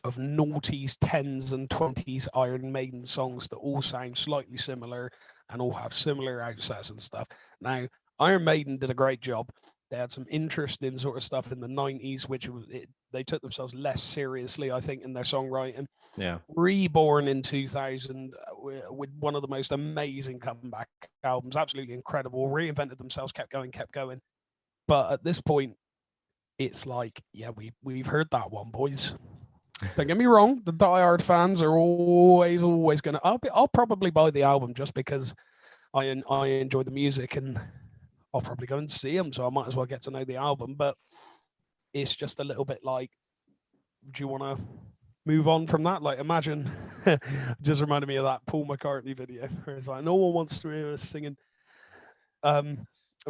of noughties, 10s and 20s Iron Maiden songs that all sound slightly similar and all have similar outsets and stuff. Now, Iron Maiden did a great job. They had some interesting sort of stuff in the 90s, which they took themselves less seriously, I think, in their songwriting. Yeah. Reborn in 2000 with one of the most amazing comeback albums, absolutely incredible. Reinvented themselves, kept going. But at this point, it's like, yeah, we've heard that one, boys. Don't get me wrong, the diehard fans are always going to. I'll probably buy the album just because I enjoy the music, and I'll probably go and see them, so I might as well get to know the album. But it's just a little bit like, do you want to move on from that? Like, imagine, just reminded me of that Paul McCartney video where it's like, no one wants to hear us singing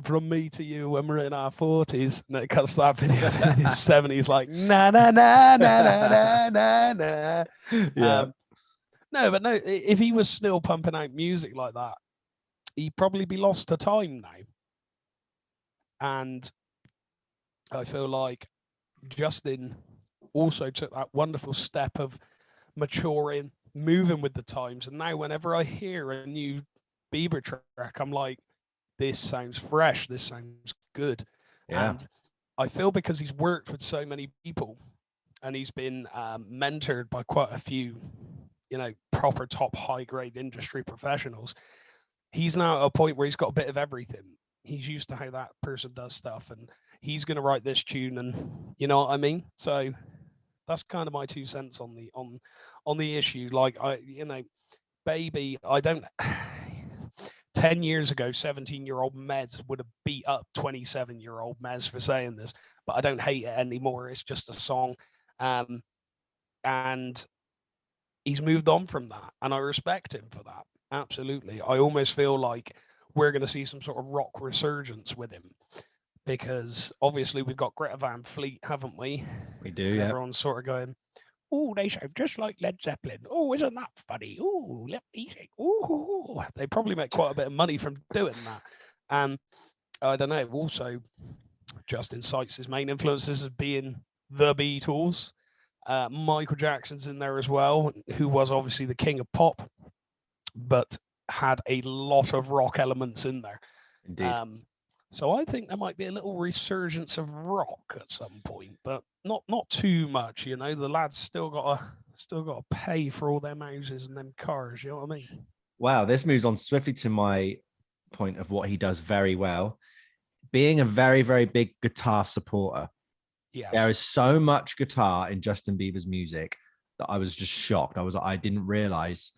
From Me to You when we're in our 40s, and it cuts that video in his 70s, like na na na na na na na. Yeah. No, if he was still pumping out music like that, he'd probably be lost to time now. And I feel like Justin also took that wonderful step of maturing, moving with the times. And now whenever I hear a new BEIBER track, I'm like, this sounds fresh, this sounds good. Yeah. And I feel because he's worked with so many people and he's been mentored by quite a few, proper top high grade industry professionals, he's now at a point where he's got a bit of everything. He's used to how that person does stuff, and he's going to write this tune, and you know what I mean? So that's kind of my 2 cents on the issue. Like, baby, I don't 10 years ago, 17-year-old Mez would have beat up 27-year-old Mez for saying this, but I don't hate it anymore. It's just a song. And he's moved on from that, and I respect him for that. Absolutely. I almost feel like we're going to see some sort of rock resurgence with him, because obviously we've got Greta Van Fleet, haven't we? We do, yeah. Everyone's sort of going, oh, they sound just like Led Zeppelin. Oh, isn't that funny? Oh, let me think. Oh, they probably make quite a bit of money from doing that. And I don't know. Also, Justin cites his main influences as being the Beatles. Michael Jackson's in there as well, who was obviously the king of pop, but had a lot of rock elements in there. Indeed. So I think there might be a little resurgence of rock at some point, but not too much. The lads still gotta pay for all them houses and them cars. You know what I mean? Wow, this moves on swiftly to my point of what he does very well, being a very, very big guitar supporter. Yeah, there is so much guitar in Justin Bieber's music that I was just shocked. I didn't realize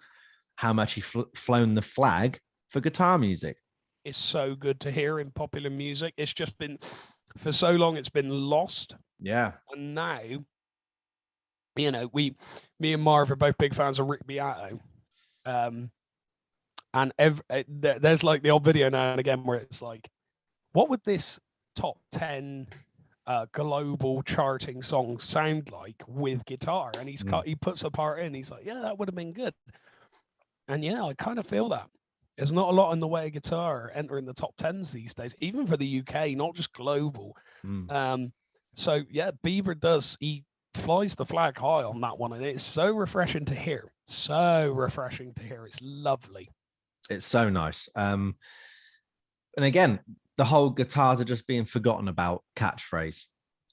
how much he flown the flag for guitar music. It's so good to hear in popular music. It's just been, for so long, it's been lost. Yeah. And now, me and Marv are both big fans of Rick Beato. And there's like the old video now and again where it's like, what would this top 10 global charting songs sound like with guitar. And he puts a part in. He's like, yeah, that would have been good. And yeah, I kind of feel that. There's not a lot in the way of guitar entering the top 10s these days, even for the UK, not just global. So yeah, BEIBER does. He flies the flag high on that one, and it's so refreshing to hear. So refreshing to hear. It's lovely. It's so nice. And again, the whole guitars are just being forgotten about catchphrase.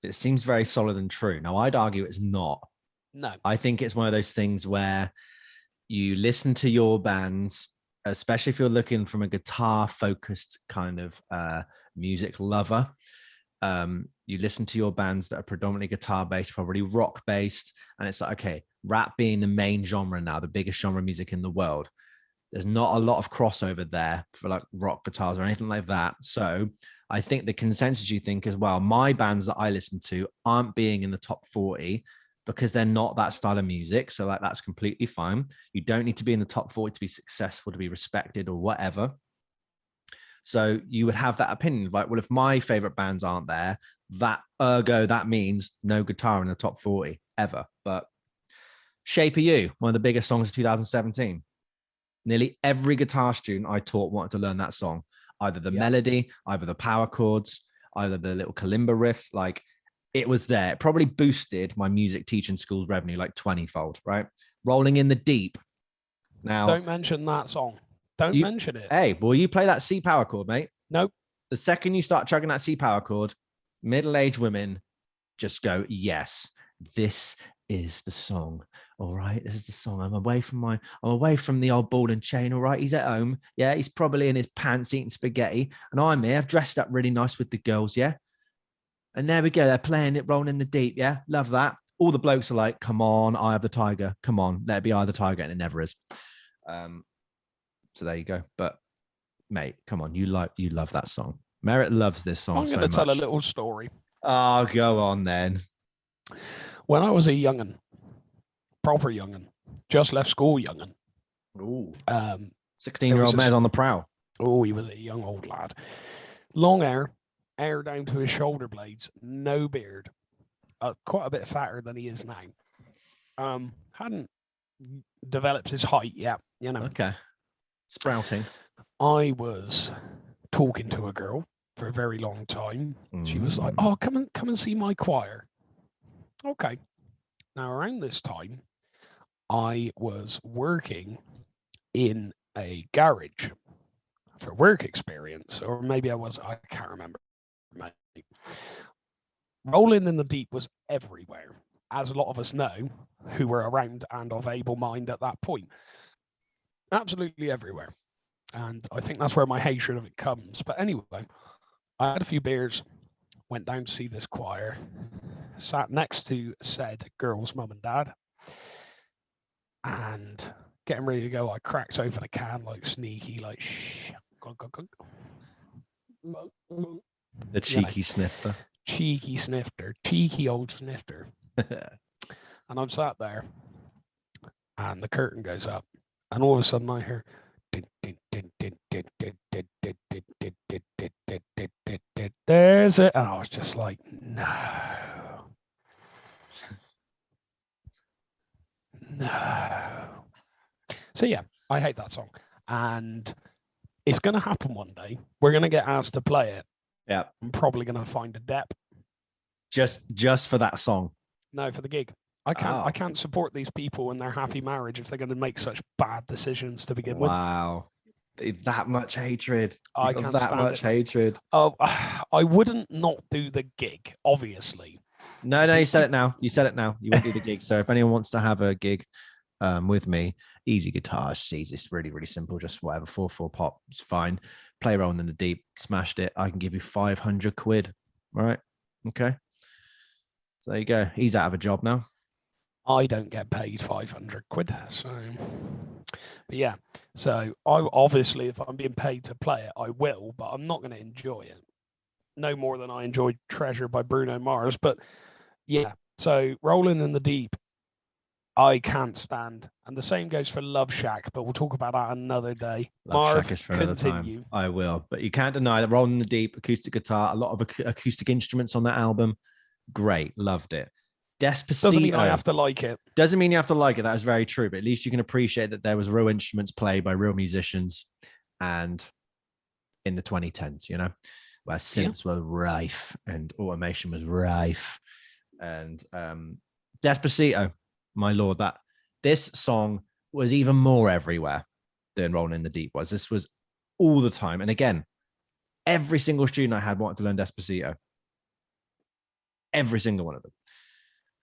It seems very solid and true. Now, I'd argue it's not. No. I think it's one of those things where you listen to your bands, especially if you're looking from a guitar-focused kind of music lover. You listen to your bands that are predominantly guitar-based, probably rock-based, and it's like, okay, rap being the main genre now, the biggest genre of music in the world. There's not a lot of crossover there for like rock guitars or anything like that. So I think the consensus you think as well, my bands that I listen to aren't being in the top 40 because they're not that style of music. So like, that's completely fine. You don't need to be in the top 40 to be successful, to be respected or whatever. So you would have that opinion, like, well, if my favorite bands aren't there, that means no guitar in the top 40 ever. But Shape of You, one of the biggest songs of 2017. Nearly every guitar student I taught wanted to learn that song, either the melody, either the power chords, either the little kalimba riff. Like, it was there. It probably boosted my music teaching school's revenue like 20-fold, right? Rolling in the Deep. Now, don't mention that song. Don't mention it. Hey, will you play that C power chord, mate? Nope. The second you start chugging that C power chord, middle-aged women just go, yes, this is the song. All right, this is the song. I'm away from the old ball and chain. All right, he's at home. Yeah, he's probably in his pants eating spaghetti. And I'm here. I've dressed up really nice with the girls. Yeah. And there we go. They're playing it, rolling in the deep. Yeah. Love that. All the blokes are like, come on, Eye of the Tiger. Come on, let it be Eye of the Tiger. And it never is. So there you go. But mate, come on. You love that song. Merrett loves this song so much. I'm going to tell a little story. Oh, go on then. When I was a young'un, proper young'un, just left school young'un. Ooh. 16-year-old man's on the prowl. Oh, he was a young old lad. Long hair down to his shoulder blades, no beard. Quite a bit fatter than he is now. Hadn't developed his height yet, you know. Okay. Sprouting. I was talking to a girl for a very long time. She was like, "Oh, come and see my choir." Okay. Now, around this time, I was working in a garage for work experience, or maybe I can't remember. Rolling in the Deep was everywhere, as a lot of us know who were around and of able mind at that point. Absolutely everywhere. And I think that's where my hatred of it comes. But anyway, I had a few beers, went down to see this choir, sat next to said girl's mum and dad, and getting ready to go, I cracked open a can like sneaky, like shh. The cheeky snifter. Cheeky snifter. Cheeky old snifter. And I'm sat there, and the curtain goes up, and all of a sudden I hear there's it. And I was just like, no. So yeah, I hate that song. And it's going to happen one day. We're going to get asked to play it. Yeah. I'm probably going to find a dep. Just for that song? No, for the gig. I can't support these people in their happy marriage if they're going to make such bad decisions to begin with. Wow. That much hatred. I can't that stand much it. Hatred. Oh, I wouldn't not do the gig, obviously. No, you said it now. You won't do the gig. So if anyone wants to have a gig with me, easy guitar, it's really, really simple. Just whatever, 4/4 pop, it's fine. Play Rolling in the Deep, smashed it. I can give you 500 quid. All right. Okay. So there you go. He's out of a job now. I don't get paid 500 quid. So, but yeah. So I obviously, if I'm being paid to play it, I will, but I'm not going to enjoy it. No more than I enjoyed Treasure by Bruno Mars. But yeah. So Rolling in the Deep, I can't stand. And the same goes for Love Shack, but we'll talk about that another day. Love Marv, Shack is for another time. I will. But you can't deny that Rolling in the Deep, acoustic guitar, a lot of acoustic instruments on that album. Great. Loved it. Despacito. Doesn't mean I have to like it. Doesn't mean you have to like it. That is very true. But at least you can appreciate that there was real instruments played by real musicians. And in the 2010s, where synths were rife and automation was rife. And Despacito, my lord, that this song was even more everywhere than Rolling in the Deep was. This was all the time. And again, every single student I had wanted to learn Despacito. Every single one of them.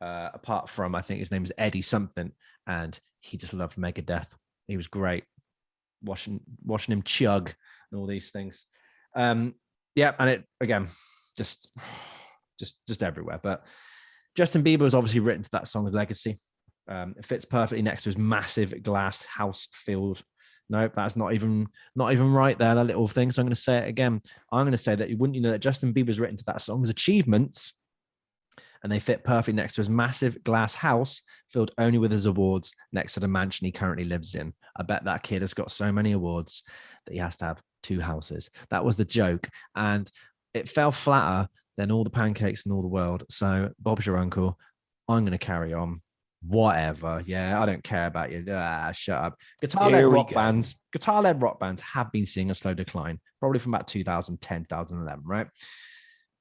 Apart from, I think his name is Eddie something, and he just loved Megadeth. He was great. Watching him chug and all these things. And it, again, just everywhere. But Justin Bieber was obviously written to that song of Legacy. It fits perfectly next to his massive glass house filled. No, that's not even right there, that little thing. So I'm going to say it again. I'm going to say that wouldn't you know that Justin Bieber's written to that song's achievements, and they fit perfectly next to his massive glass house filled only with his awards next to the mansion he currently lives in. I bet that kid has got so many awards that he has to have 2 houses. That was the joke. And it fell flatter than all the pancakes in all the world. So Bob's your uncle. I'm going to carry on. Whatever. Yeah, I don't care about you. Shut up. Guitar-led rock bands have been seeing a slow decline, probably from about 2010, 2011, right?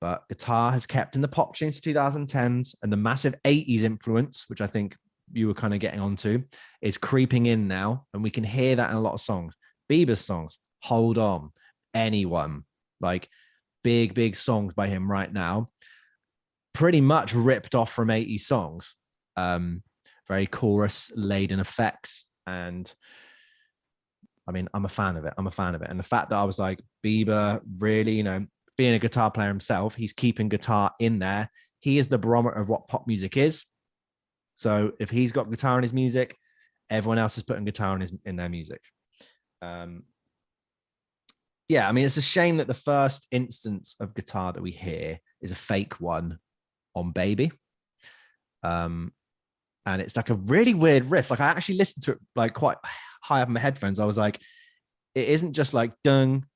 But guitar has kept in the pop tunes 2010s, and the massive 80s influence, which I think you were kind of getting onto, is creeping in now. And we can hear that in a lot of songs. Bieber's songs, Hold On, Anyone, like big songs by him right now, pretty much ripped off from 80s songs. Very chorus laden effects. And I mean, I'm a fan of it. And the fact that I was like, Bieber really, being a guitar player himself, he's keeping guitar in there. He is the barometer of what pop music is. So if he's got guitar in his music, everyone else is putting guitar in their music. I mean, it's a shame that the first instance of guitar that we hear is a fake one on Baby. And it's like a really weird riff. Like I actually listened to it like quite high up in my headphones. I was like, it isn't just like dung,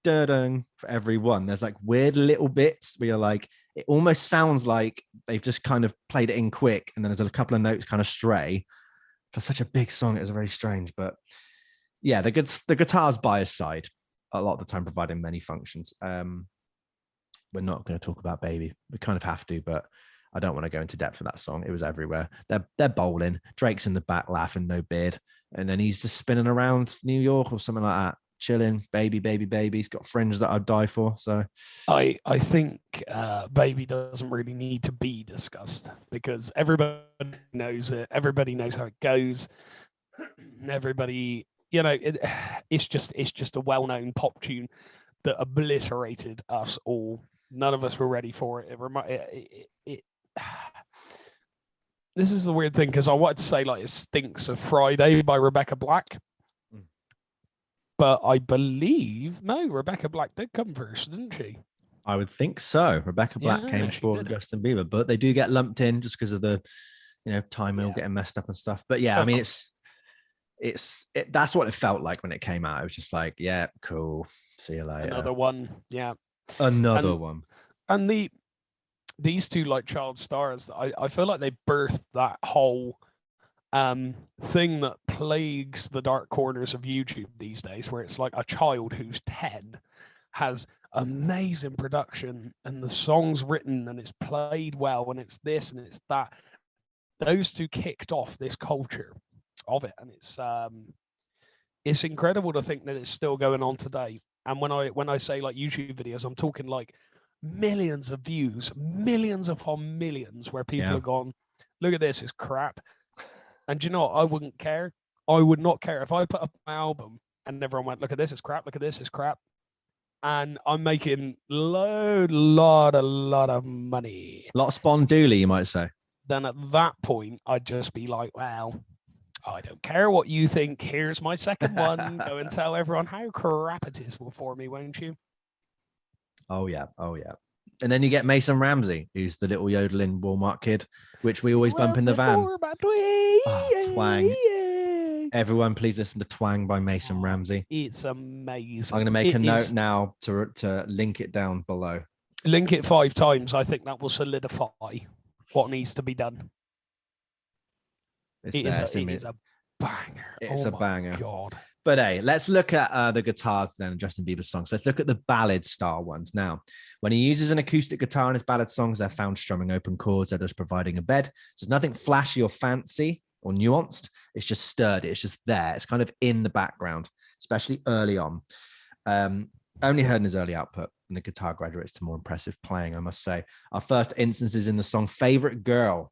dung for every one. There's like weird little bits where you're like, it almost sounds like they've just kind of played it in quick, and then there's a couple of notes kind of stray. For such a big song, it was very strange. But yeah, the guitar's by his side a lot of the time, providing many functions. We're not going to talk about Baby. We kind of have to, but I don't want to go into depth of that song. It was everywhere. They're bowling. Drake's in the back laughing, no beard, and then he's just spinning around New York or something like that, chilling. Baby. He's got friends that I'd die for. So I think Baby doesn't really need to be discussed because everybody knows it. Everybody knows how it goes. Everybody, it's just a well-known pop tune that obliterated us all. None of us were ready for it. This is the weird thing, because I wanted to say like it stinks of Friday by Rebecca Black. But I believe, no, Rebecca Black did come first, didn't she? I would think so. Rebecca Black came before Justin Bieber, but they do get lumped in just because of the, timing all getting messed up and stuff. But yeah, I mean, that's what it felt like when it came out. It was just like, yeah, cool. See you later. Another one. Yeah. Another one. And these two like child stars, I feel like they birthed that whole thing that plagues the dark corners of YouTube these days, where it's like a child who's 10 has amazing production and the song's written and it's played well and it's this and it's that. Those two kicked off this culture of it, and it's incredible to think that it's still going on today. And when I say like YouTube videos, I'm talking like millions of views, millions upon millions, where people have gone, look at this, it's crap. And do you know what? I wouldn't care. I would not care if I put up my album and everyone went, look at this, it's crap. Look at this, it's crap. And I'm making lot of money. A lot of spawn dooley, you might say. Then at that point, I'd just be like, well, I don't care what you think. Here's my second one. Go and tell everyone how crap it is for me, won't you? Oh, yeah. And then you get Mason Ramsey, who's the little yodeling Walmart kid, which we always bump in the van. Twang. Everyone, please listen to Twang by Mason Ramsey. It's amazing. I'm going to make a note now to link it down below. Link it 5 times. I think that will solidify what needs to be done. It is a banger. It's a banger. God. But hey, let's look at the guitars then in Justin Bieber's songs. Let's look at the ballad style ones. Now, when he uses an acoustic guitar in his ballad songs, they're found strumming open chords. They're just providing a bed. So it's nothing flashy or fancy or nuanced. It's just sturdy. It's just there. It's kind of in the background, especially early on. Only heard in his early output, and the guitar graduates to more impressive playing, I must say. Our first instances in the song Favorite Girl,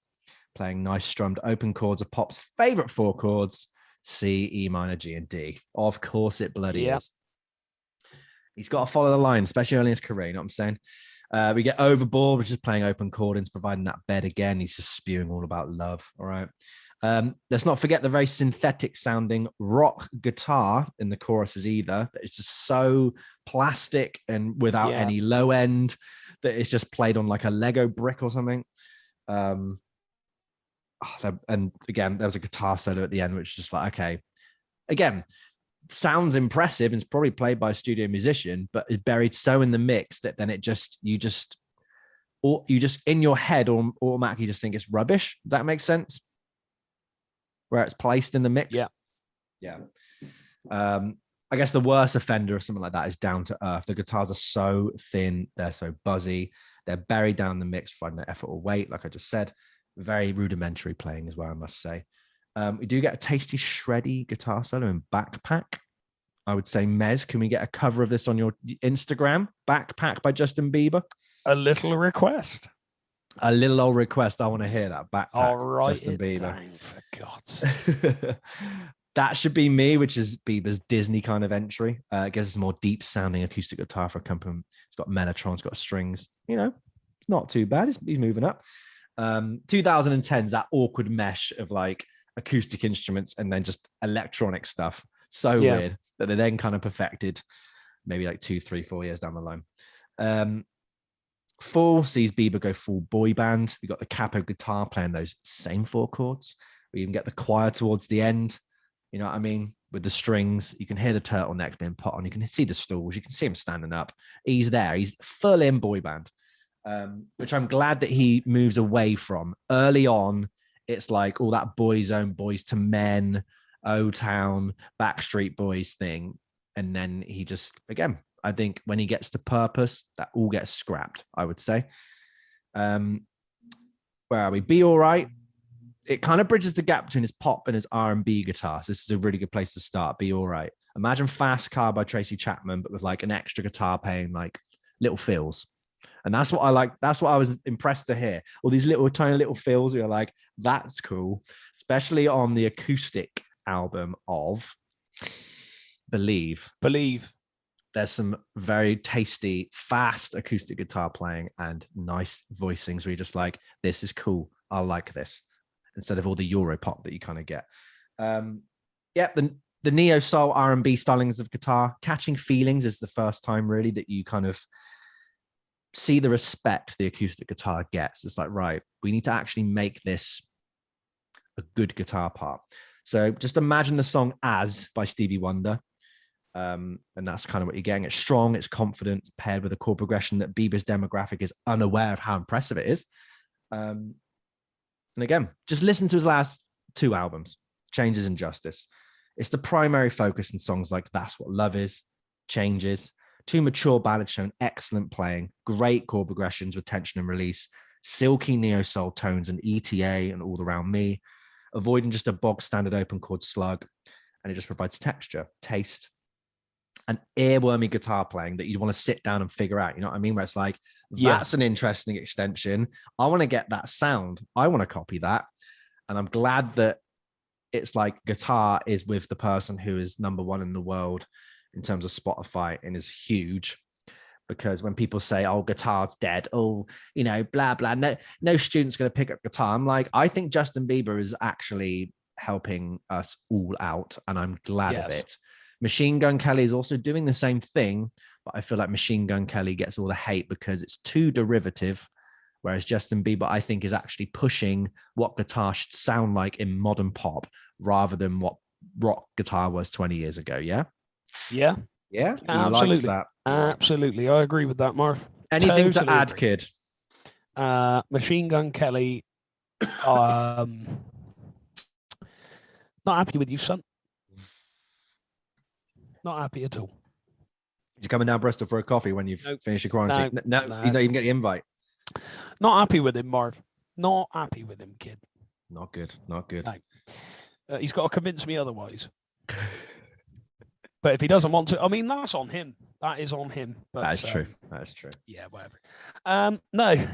playing nice strummed open chords of Pop's favorite 4 chords, C, E minor, G, and D. Of course it bloody is. He's got to follow the line, especially early in his career, you know what I'm saying? We get Overboard, which is playing open chords, providing that bed again. He's just spewing all about love, all right? Let's not forget the very synthetic sounding rock guitar in the choruses either. It's just so plastic and without any low end that it's just played on like a Lego brick or something. And again, there was a guitar solo at the end, which is just like, okay, again, sounds impressive and it's probably played by a studio musician, but is buried so in the mix that then you just in your head automatically just think it's rubbish. Does that make sense? Where it's placed in the mix. Yeah. I guess the worst offender of something like that is Down to Earth. The guitars are so thin, they're so buzzy, they're buried down the mix, providing no effort or weight, like I just said. Very rudimentary playing as well, I must say. We do get a tasty, shreddy guitar solo in Backpack. I would say, Mez, can we get a cover of this on your Instagram? Backpack by Justin Bieber. A little request. A little old request. I want to hear that. Backpack, all right, Justin Bieber. Dang, for God's sake. That Should Be Me, which is Bieber's Disney kind of entry. It gives us a more deep sounding acoustic guitar for accompaniment. It's got Mellotron, it's got strings. You know, it's not too bad. He's moving up. 2010's that awkward mesh of like acoustic instruments and then just electronic stuff. So weird that they then kind of perfected maybe like 2, 3, 4 years down the line. Full sees Bieber go full boy band. We got the capo guitar playing those same 4 chords. We even get the choir towards the end. You know what I mean? With the strings, you can hear the turtlenecks being put on. You can see the stools. You can see him standing up. He's there. He's full in boy band, which I'm glad that he moves away from. Early on, it's like all that Boys Own Boys to Men, O-Town, Backstreet Boys thing. And then he just, again, I think when he gets to Purpose, that all gets scrapped, I would say. Where are we? Be All Right. It kind of bridges the gap between his pop and his R&B guitars. This is a really good place to start. Be All Right. Imagine Fast Car by Tracy Chapman, but with like an extra guitar playing like little fills. And that's what I like. That's what I was impressed to hear. All these little tiny little fills. You're like, that's cool. Especially on the acoustic album of Believe. There's some very tasty, fast acoustic guitar playing and nice voicings where you're just like, this is cool. I like this. Instead of all the Euro pop that you kind of get. The neo-soul R&B stylings of guitar. Catching Feelings is the first time really that you kind of see the respect the acoustic guitar gets. It's like, right, we need to actually make this a good guitar part. So just imagine the song As by Stevie Wonder. And that's kind of what you're getting. It's strong, it's confident, paired with a chord progression that Bieber's demographic is unaware of how impressive it is. And again, just listen to his last 2 albums, Changes and Justice. It's the primary focus in songs like That's What Love Is, Changes. 2 mature ballads shown excellent playing, great chord progressions with tension and release, silky neo-soul tones and ETA and All Around Me, avoiding just a bog standard open chord slug. And it just provides texture, taste, and earwormy guitar playing that you want to sit down and figure out. You know what I mean? Where it's like, that's an interesting extension. I want to get that sound. I want to copy that. And I'm glad that it's like guitar is with the person who is #1 in the world in terms of Spotify and is huge. Because when people say, oh, guitar's dead, oh, you know, blah, blah, no student's going to pick up guitar. I'm like, I think Justin Bieber is actually helping us all out. And I'm glad of it. Machine Gun Kelly is also doing the same thing, but I feel like Machine Gun Kelly gets all the hate because it's too derivative Whereas Justin Bieber, I think, is actually pushing what guitar should sound like in modern pop rather than what rock guitar was 20 years ago. Yeah. Yeah. Yeah. He Absolutely. likes that. Absolutely. I agree with that, Marv. Anything to Totally add, agree. kid? Machine Gun Kelly. Not happy with you, son. Not happy at all. He's coming down Bristol for a coffee when you've finished your quarantine. No, he's not even getting the invite. Not happy with him, Marv. Not happy with him, kid. Not good. Not good. No. He's got to convince me otherwise. But if he doesn't want to, I mean, that's on him. That is on him. But, that is true. That is true. Yeah, whatever. No,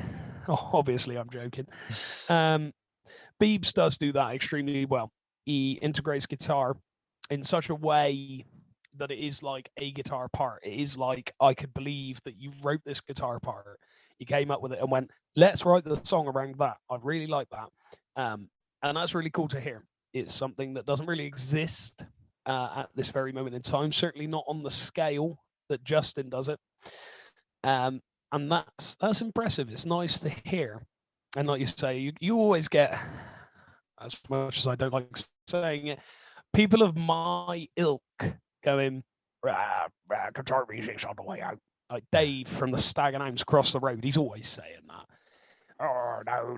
obviously I'm joking. Biebs does do that extremely well. He integrates guitar in such a way that it is like a guitar part. It is like, I could believe that you wrote this guitar part. You came up with it and went, let's write the song around that. I really like that. And that's really cool to hear. It's something that doesn't really exist at this very moment in time, certainly not on the scale that Justin does it. And that's impressive. It's nice to hear. And like you say, you always get, as much as I don't like saying it, people of my ilk going, guitar music's on the way out. Like Dave from the Stag and Hounds across the road, he's always saying that. Oh, no,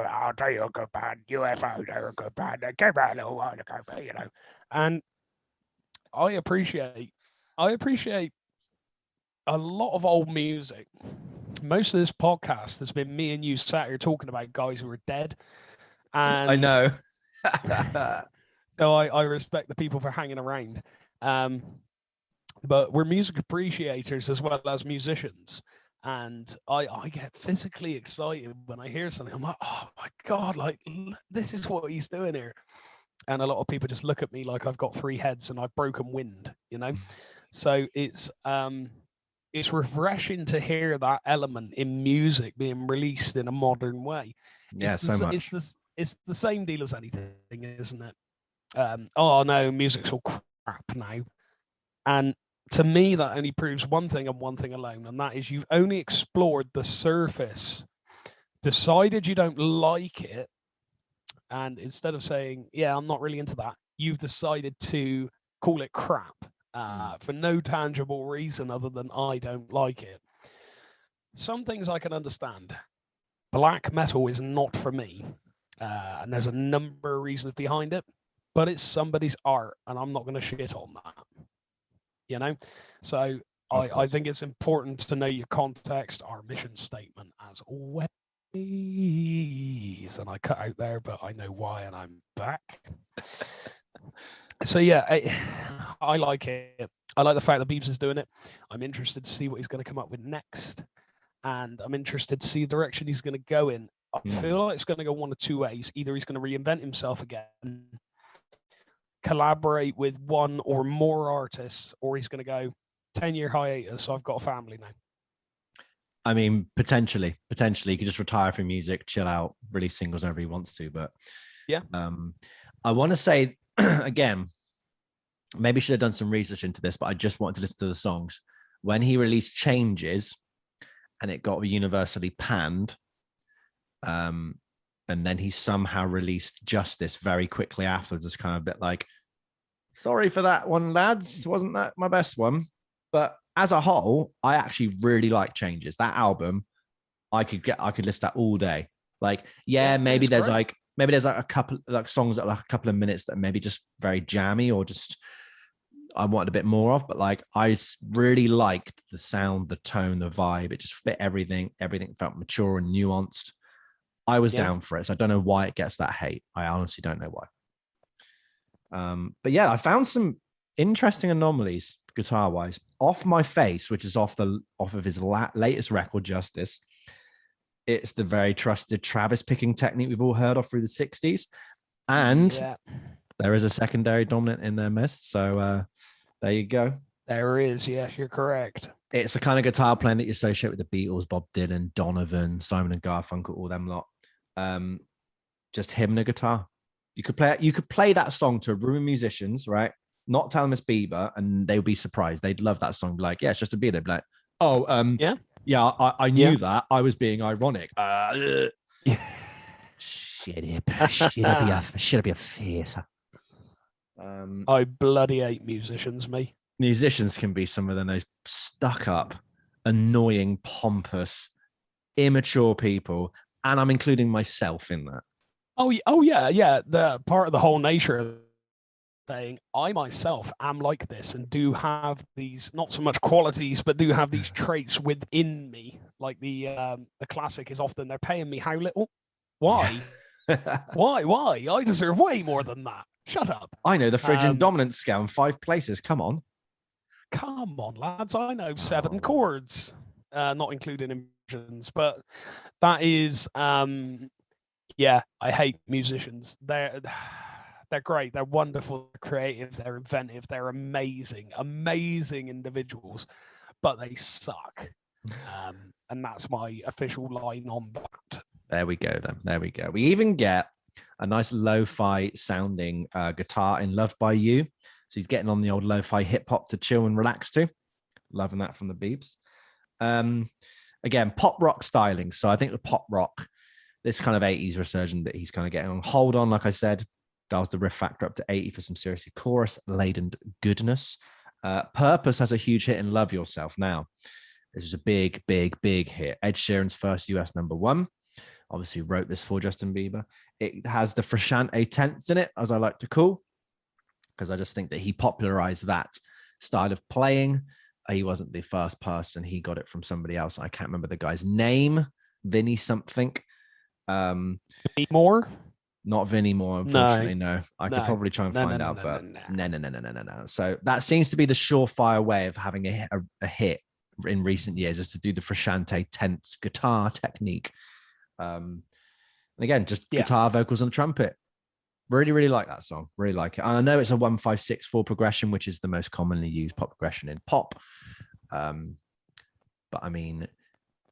I'll tell you a good band. UFO, they're a good band. They came out a little while ago, but, you know. And I appreciate a lot of old music. Most of this podcast has been me and you sat here talking about guys who are dead. And I know. So I respect the people for hanging around. But we're music appreciators as well as musicians. And I get physically excited when I hear something. I'm like, oh my God, like this is what he's doing here. And a lot of people just look at me like I've got three heads and I've broken wind, you know? So it's refreshing to hear that element in music being released in a modern way. Yeah, so much. It's the same deal as anything, isn't it? Oh no, music's all crap now. And to me, that only proves one thing and one thing alone, and that is you've only explored the surface, decided you don't like it, and instead of saying, yeah, I'm not really into that, you've decided to call it crap for no tangible reason other than I don't like it. Some things I can understand. Black metal is not for me, and there's a number of reasons behind it, but it's somebody's art, and I'm not going to shit on that. You know, so I think it's important to know your context, our mission statement as always. And I cut out there, but I know why, and I'm back. So yeah, I like it. I like the fact that Biebs is doing it. I'm interested to see what he's going to come up with next, and I'm interested to see the direction he's going to go in. I feel like it's going to go one of two ways. Either he's going to reinvent himself again, collaborate with one or more artists, or he's going to go 10-year hiatus. So I've got a family now. I mean, potentially, he could just retire from music, chill out, release singles whenever he wants to. But yeah, I want to say again, maybe should have done some research into this, but I just wanted to listen to the songs when he released Changes, and it got universally panned. And then he somehow released Justice very quickly afterwards. It's kind of a bit like, sorry for that one, lads. Wasn't that my best one? But as a whole, I actually really like Changes. That album, I could list that all day. Like, maybe there's great. Maybe there's a couple like songs that are like a couple of minutes that maybe just very jammy or just I wanted a bit more of. But like, I really liked the sound, the tone, the vibe. It just fit everything. Everything felt mature and nuanced. I was down for it. So I don't know why it gets that hate. I honestly don't know why. But yeah, I found some interesting anomalies guitar-wise. Off My Face, which is off of his latest record, Justice. It's the very trusted Travis picking technique we've all heard of through the 60s. And there is a secondary dominant in their mess. So there you go. There is. Yes, you're correct. It's the kind of guitar playing that you associate with the Beatles, Bob Dylan, Donovan, Simon and Garfunkel, all them lot. Just him and a guitar. You could play that song to a room of musicians, right? Not tell them it's Bieber, and they would be surprised. They'd love that song. Be like, yeah, it's just a Bieber. They'd be like, oh, Yeah, I knew that. I was being ironic. Shut up, your face. I bloody hate musicians, me. Musicians can be some of the most stuck up, annoying, pompous, immature people, and I'm including myself in that. Oh yeah. The part of the whole nature of saying I myself am like this and do have these not so much qualities, but do have these traits within me. Like the classic is often they're paying me how little? Why? Why? I deserve way more than that. Shut up. I know the Phrygian dominance scale in 5 places. Come on. Come on, lads. I know 7 chords, not including inversions, but that is yeah, I hate musicians. They're great. They're wonderful, they're creative, they're inventive, they're amazing individuals, but they suck. And that's my official line on that. There we go then. There we go. We even get a nice lo-fi sounding guitar in Love by You. So he's getting on the old lo-fi hip hop to chill and relax to. Loving that from the Beebs. Again, pop rock styling. So I think the pop rock, this kind of 80s resurgence that he's kind of getting on. Hold On, like I said, dials the riff factor up to 80 for some seriously chorus-laden goodness. Purpose has a huge hit in Love Yourself now. This is a big, big, big hit. Ed Sheeran's first US #1. Obviously wrote this for Justin Bieber. It has the frusciante tenths in it, as I like to call, because I just think that he popularized that style of playing. He wasn't the first person. He got it from somebody else. I can't remember the guy's name. Vinny something. Vinny Moore? Not Vinny Moore, unfortunately. No. I could probably try and find out, but no. So that seems to be the surefire way of having a hit in recent years, is to do the frusciante tenths guitar technique. And again, just guitar, vocals, and trumpet. Really, really like that song. Really like it. And I know it's a 1-5-6-4 progression, which is the most commonly used pop progression in pop. But I mean,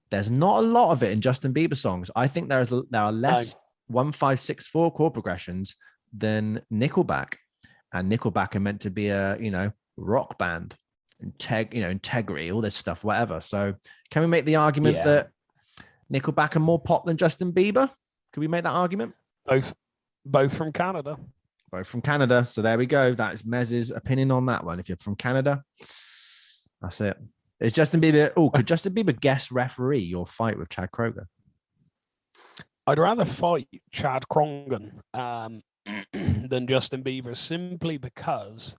there's not a lot of it in Justin Bieber songs. I think there are less 1-5-6-4 chord progressions than Nickelback, and Nickelback are meant to be a rock band, integrity, all this stuff, whatever. So can we make the argument that Nickelback are more pop than Justin Bieber? Could we make that argument? Both from Canada. Both from Canada. So there we go. That is Mez's opinion on that one. If you're from Canada, that's it. Is Justin Bieber? Oh, could Justin Bieber guest referee your fight with Chad Kroger? I'd rather fight Chad Kroger than Justin Bieber, simply because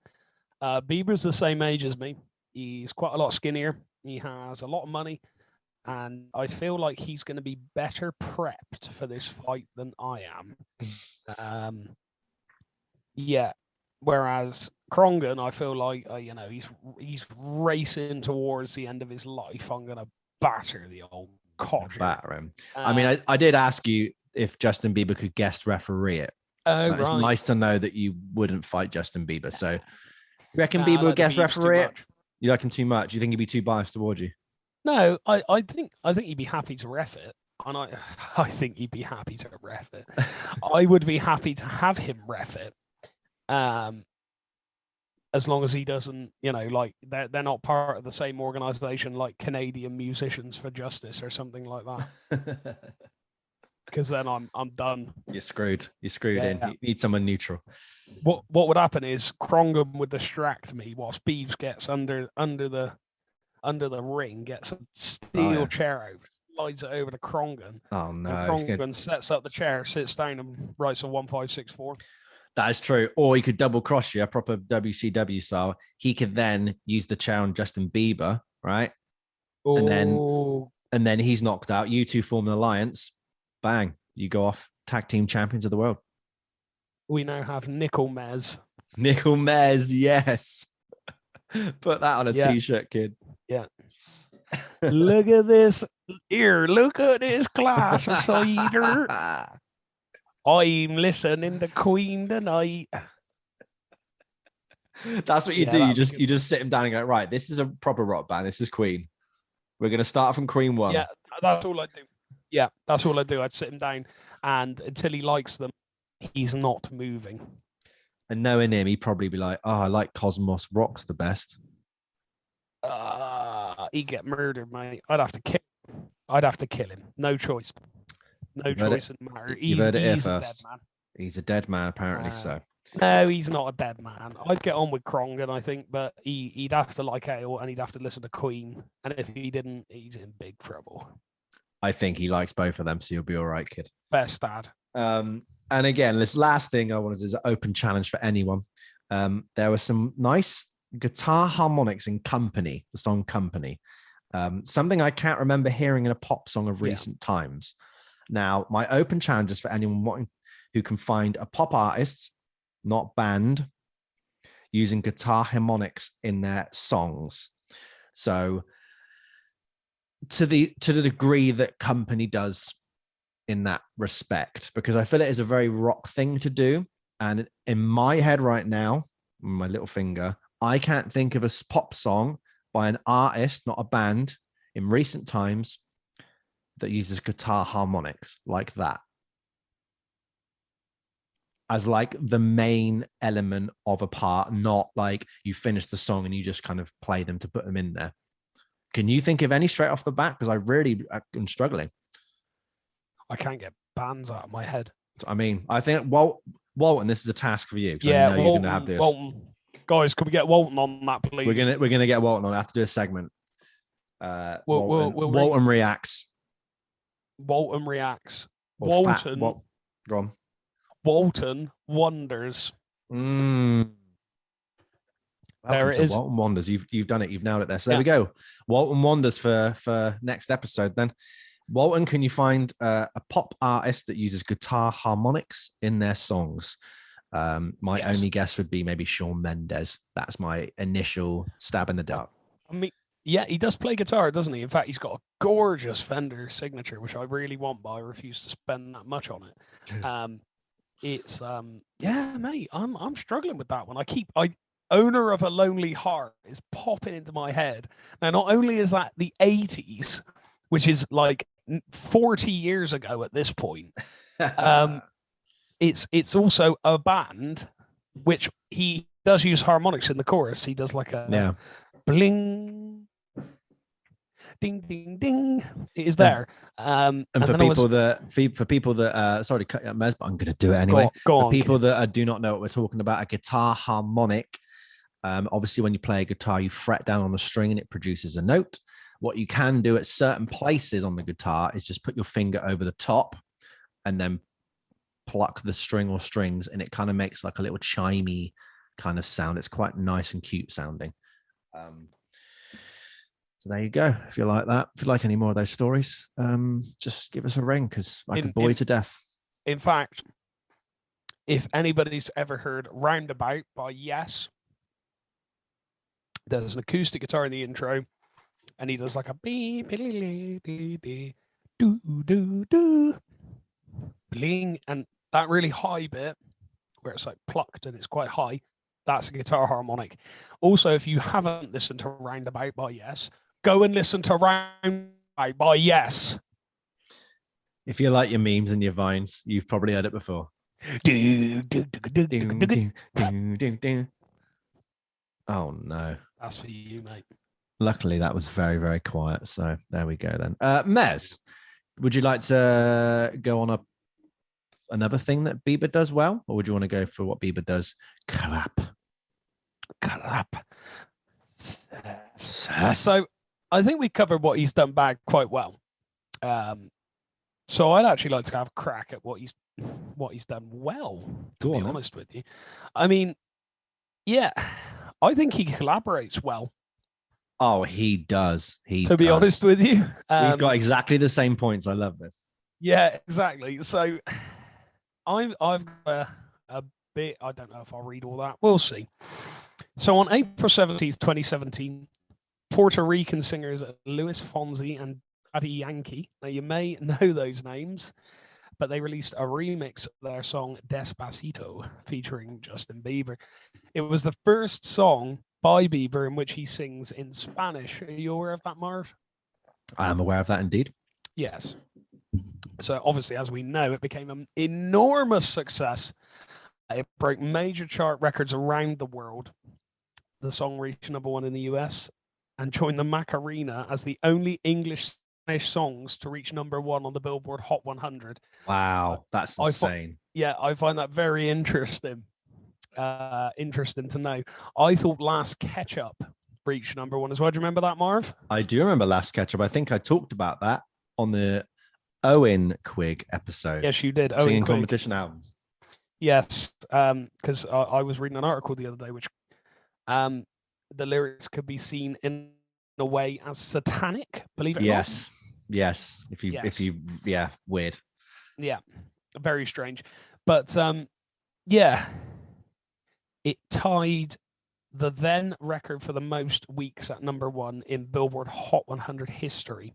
Bieber's the same age as me. He's quite a lot skinnier. He has a lot of money. And I feel like he's going to be better prepped for this fight than I am. Whereas Krongen, I feel like he's racing towards the end of his life. I'm going to batter the old codger. Batter him. I mean, I did ask you if Justin Bieber could guest referee it. Right. It's nice to know that you wouldn't fight Justin Bieber. So, you reckon Bieber would guest referee it? You like him too much? You think he'd be too biased towards you? No, I think he'd be happy to ref it, and I think he'd be happy to ref it. I would be happy to have him ref it, as long as he doesn't, like they're not part of the same organization like Canadian Musicians for Justice or something like that. Because then I'm done. You're screwed. You're screwed in. You need someone neutral. What would happen is Krongen would distract me whilst Beeves gets under the ring, gets a steel chair out, slides it over to Krongen. Oh no! Krongen sets up the chair, sits down, and writes a 1-5-6-4. That is true. Or he could double cross you, a proper WCW style. He could then use the chair on Justin Bieber, right? Ooh. And then he's knocked out. You two form an alliance. Bang! You go off tag team champions of the world. We now have Nickel Mez. Nickel Mez, yes. Put that on a t-shirt, kid. Yeah. Look at this here. Look at this class cider. I'm listening to Queen tonight. That's what you do. You just sit him down and go, right, this is a proper rock band. This is Queen. We're going to start from Queen 1. Yeah, that's all I do. Yeah, that's all I do. I'd sit him down, and until he likes them, he's not moving. And knowing him, he'd probably be like, oh, I like Cosmos Rock's the best. He'd get murdered, mate. I'd have to kill I'd have to kill him. No choice. No choice in the matter. He's heard it here a dead first. man. He's a dead man, apparently. So no, he's not a dead man. I'd get on with Krongen, I think, but he'd have to like ale and he'd have to listen to Queen. And if he didn't, he's in big trouble. I think he likes both of them, so you'll be all right, kid. Best dad. And again, this last thing I wanted is an open challenge for anyone. There was some nice guitar harmonics in Company, the song Company. Something I can't remember hearing in a pop song of recent times. Now, my open challenge is for anyone who can find a pop artist, not band, using guitar harmonics in their songs. So to the degree that Company does in that respect, because I feel it is a very rock thing to do. And in my head right now, my little finger, I can't think of a pop song by an artist, not a band, in recent times that uses guitar harmonics like that as like the main element of a part, not like you finish the song and you just kind of play them to put them in there. Can you think of any straight off the bat? Because I'm struggling. I can't get bands out of my head. I mean, I think Walton, this is a task for you. Yeah, I know you're going to have this. Walton. Guys, can we get Walton on that, please? We're gonna get Walton on. I have to do a segment. Walton reacts. Walton reacts. Go on. Walton wonders. There it is. Walton Wonders. You've done it. You've nailed it there. So there we go. Walton Wonders for next episode then. Walton, can you find a pop artist that uses guitar harmonics in their songs? My only guess would be maybe Shawn Mendes. That's my initial stab in the dark. I mean, yeah, he does play guitar, doesn't he? In fact, he's got a gorgeous Fender signature, which I really want, but I refuse to spend that much on it. It's mate, I'm struggling with that one. Owner of a Lonely Heart is popping into my head. Now, not only is that the 80s, which is like 40 years ago at this point, it's also a band which he does use harmonics in the chorus. He does like a bling, ding, ding, ding. It is there. And for people that sorry to cut you up, Mez, but I'm going to do it anyway. Go on, for people that do not know what we're talking about, a guitar harmonic. Obviously, when you play a guitar, you fret down on the string and it produces a note. What you can do at certain places on the guitar is just put your finger over the top and then pluck the string or strings, and it kind of makes like a little chimey kind of sound. It's quite nice and cute sounding. So there you go. If you like that, if you like any more of those stories, just give us a ring because I can bore you to death. In fact, if anybody's ever heard Roundabout by Yes, there's an acoustic guitar in the intro, and he does like a beep, do do do, bling, and that really high bit where it's like plucked and it's quite high. That's a guitar harmonic. Also, if you haven't listened to Roundabout by Yes, go and listen to Roundabout by Yes. If you like your memes and your vines, you've probably heard it before. Oh no. That's for you, mate. Luckily, that was very, very quiet. So there we go then. Mez, would you like to go on another thing that BEIBER does well? Or would you want to go for what BEIBER does? Clap. So I think we covered what he's done back quite well. So I'd actually like to have a crack at what he's done well, to be honest with you. I mean, yeah, I think he collaborates well. Oh, he does. To be honest with you. We've got exactly the same points. I love this. Yeah, exactly. So I've got a bit, I don't know if I'll read all that. We'll see. So on April 17th, 2017, Puerto Rican singers Luis Fonsi and Daddy Yankee, now you may know those names, but they released a remix of their song Despacito featuring Justin Bieber. It was the first song by BEIBER in which he sings in Spanish. Are you aware of that, Marv? I am aware of that indeed. Yes. So obviously, as we know, it became an enormous success. It broke major chart records around the world. The song reached #1 in the US and joined the Macarena as the only English songs to reach #1 on the Billboard Hot 100. Wow, that's insane. I find that very interesting. Interesting to know. I thought Last Ketchup reached #1 as well. Do you remember that, Marv? I do remember Last Ketchup. I think I talked about that on the Owen Quig episode. Yes, you did. Singing competition albums. Yes, because I was reading an article the other day, which the lyrics could be seen in a way as satanic. Believe it or not. Yes. If you, weird. Yeah, very strange. But yeah, it tied the then record for the most weeks at #1 in Billboard Hot 100 history.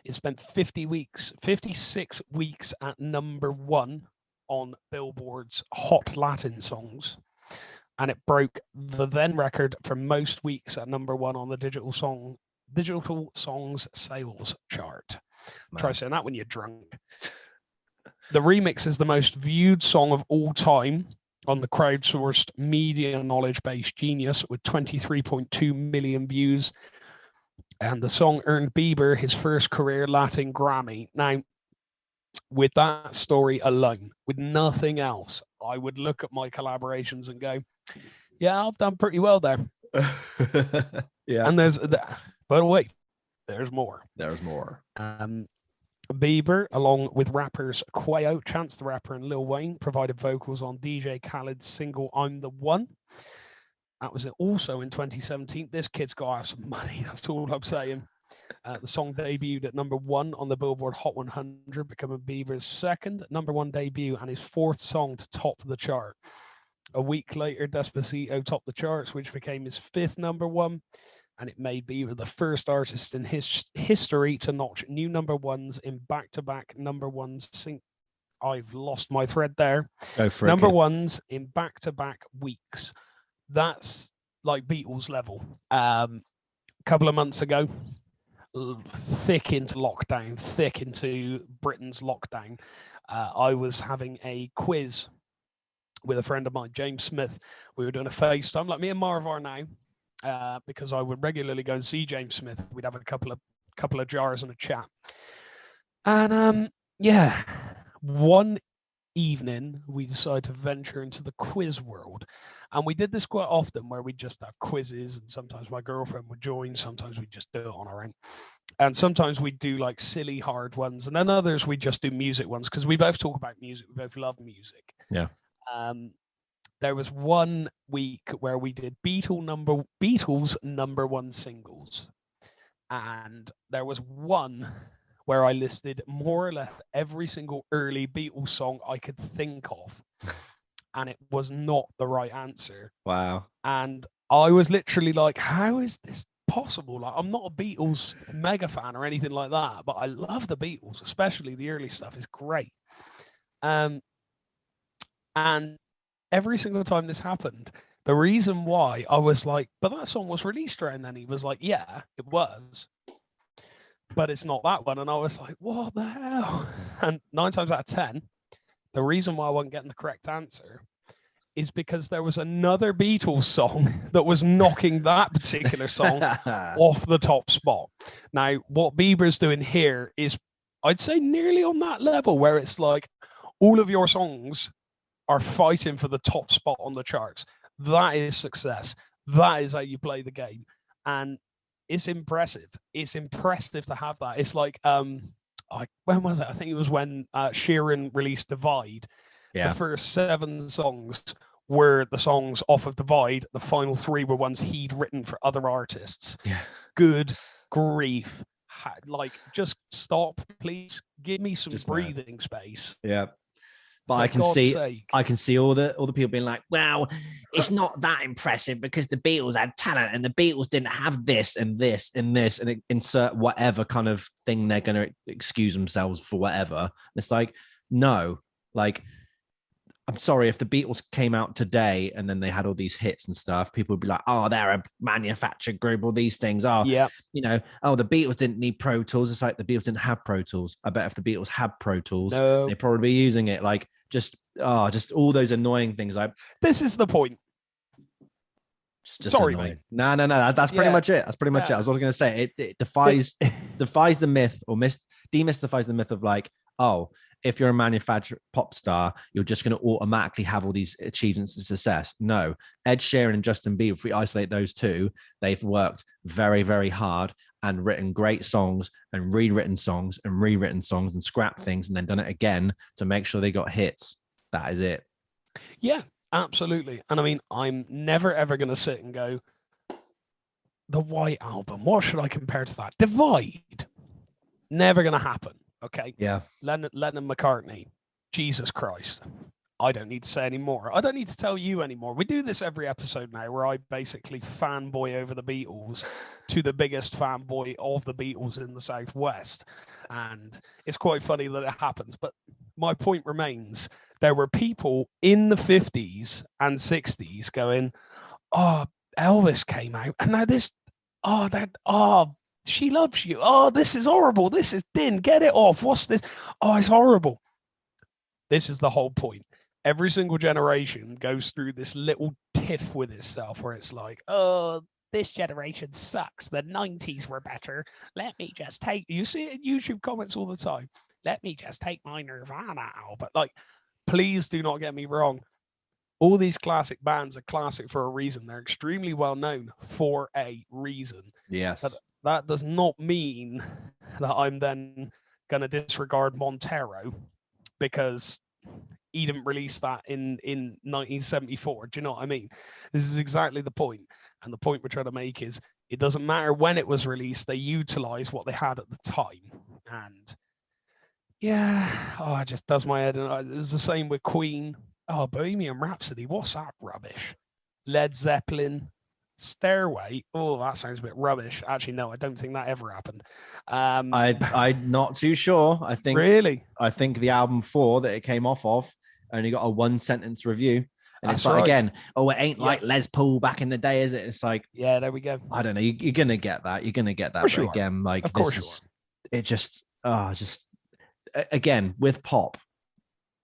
It spent 56 weeks at #1 on Billboard's Hot Latin Songs, and it broke the then record for most weeks at #1 on the Digital Songs Sales chart. Man. Try saying that when you're drunk. The remix is the most viewed song of all time on the crowdsourced media knowledge-based Genius with 23.2 million views. And the song earned Bieber his first career Latin Grammy. Now, with that story alone, with nothing else, I would look at my collaborations and go, yeah, I've done pretty well there. Yeah. And but wait, there's more. There's more. Bieber, along with rappers Quayo, Chance the Rapper, and Lil Wayne, provided vocals on DJ Khaled's single "I'm the One." That was also in 2017. This kid's got some money. That's all I'm saying. The song debuted at #1 on the Billboard Hot 100, becoming Bieber's second #1 debut and his fourth song to top the chart. A week later, Despacito topped the charts, which became his fifth #1. And it made Bieber the first artist in his history to notch new #1s in back-to-back #1s. I've lost my thread there. Go for it. #1s in back-to-back weeks. That's like Beatles level. A couple of months ago, thick into lockdown, thick into Britain's lockdown, I was having a quiz with a friend of mine, James Smith. We were doing a FaceTime, like me and Marv are now. Because I would regularly go and see James Smith. We'd have a couple of jars and a chat. And one evening we decided to venture into the quiz world. And we did this quite often where we'd just have quizzes, and sometimes my girlfriend would join, sometimes we'd just do it on our own. And sometimes we'd do like silly hard ones, and then others we'd just do music ones because we both talk about music, we both love music. Yeah. There was one week where we did Beatles #1 singles. And there was one where I listed more or less every single early Beatles song I could think of. And it was not the right answer. Wow. And I was literally like, how is this possible? Like, I'm not a Beatles mega fan or anything like that, but I love the Beatles, especially the early stuff is great. And every single time this happened, the reason why I was like, but that song was released around then. He was like, yeah, it was, but it's not that one. And I was like, what the hell? And 9 times out of 10, the reason why I wasn't getting the correct answer is because there was another Beatles song that was knocking that particular song off the top spot. Now, what Bieber's doing here is, I'd say, nearly on that level where it's like all of your songs are fighting for the top spot on the charts. That is success. That is how you play the game. And it's impressive. It's impressive to have that. It's like, when was it? I think it was when Sheeran released Divide. Yeah. The first 7 songs were the songs off of Divide. The final 3 were ones he'd written for other artists. Yeah. Good grief. Like, just stop, please. Give me some breathing space. Yeah. But I can see all the people being like, well, it's not that impressive because the Beatles had talent and the Beatles didn't have this and this and this, and insert whatever kind of thing they're going to excuse themselves for whatever. And it's like, no, like, I'm sorry, if the Beatles came out today and then they had all these hits and stuff, people would be like, oh, they're a manufactured group, all these things. Oh, yeah. You know, oh, the Beatles didn't need Pro Tools. It's like the Beatles didn't have Pro Tools. I bet if the Beatles had Pro Tools, they'd probably be using it. Like, just all those annoying things. This is the point. Just Sorry, annoying. mate. No. That's pretty much it. That's pretty much it. I was going to say it defies the myth or demystifies the myth of like, oh, if you're a manufactured pop star, you're just going to automatically have all these achievements and success. No, Ed Sheeran and Justin Bieber, if we isolate those two, they've worked very, very hard and written great songs and rewritten songs and scrapped things and then done it again to make sure they got hits. That is it. Yeah, absolutely. And I mean, I'm never ever going to sit and go, the White Album, what should I compare to that? Divide. Never going to happen. Okay. Yeah. Lennon McCartney. Jesus Christ. I don't need to say any more. I don't need to tell you anymore. We do this every episode now where I basically fanboy over the Beatles to the biggest fanboy of the Beatles in the Southwest. And it's quite funny that it happens. But my point remains, there were people in the 50s and 60s going, oh, Elvis came out. And now this, she loves you. Oh, this is horrible. This is din. Get it off. What's this? Oh, it's horrible. This is the whole point. Every single generation goes through this little tiff with itself where it's like, oh, this generation sucks. The 90s were better. Let me just take, you see it in YouTube comments all the time. Let me just take my Nirvana album. Like, please do not get me wrong. All these classic bands are classic for a reason. They're extremely well known for a reason. Yes. But that does not mean that I'm then going to disregard Montero because he didn't release that in 1974. Do you know what I mean? This is exactly the point. And the point we're trying to make is it doesn't matter when it was released. They utilized what they had at the time. And yeah, it just does my head. And it's the same with Queen. Oh, Bohemian Rhapsody. What's that rubbish? Led Zeppelin. Stairway. Oh, that sounds a bit rubbish. Actually, no, I don't think that ever happened. I'm not too sure. I think the album 4 that it came off of only got a 1-sentence review. And it's like, again, it ain't like Les Paul back in the day, is it? It's like, yeah, there we go. I don't know. You're going to get that. You're going to get that. But again, like, of this is, it just, again, with pop,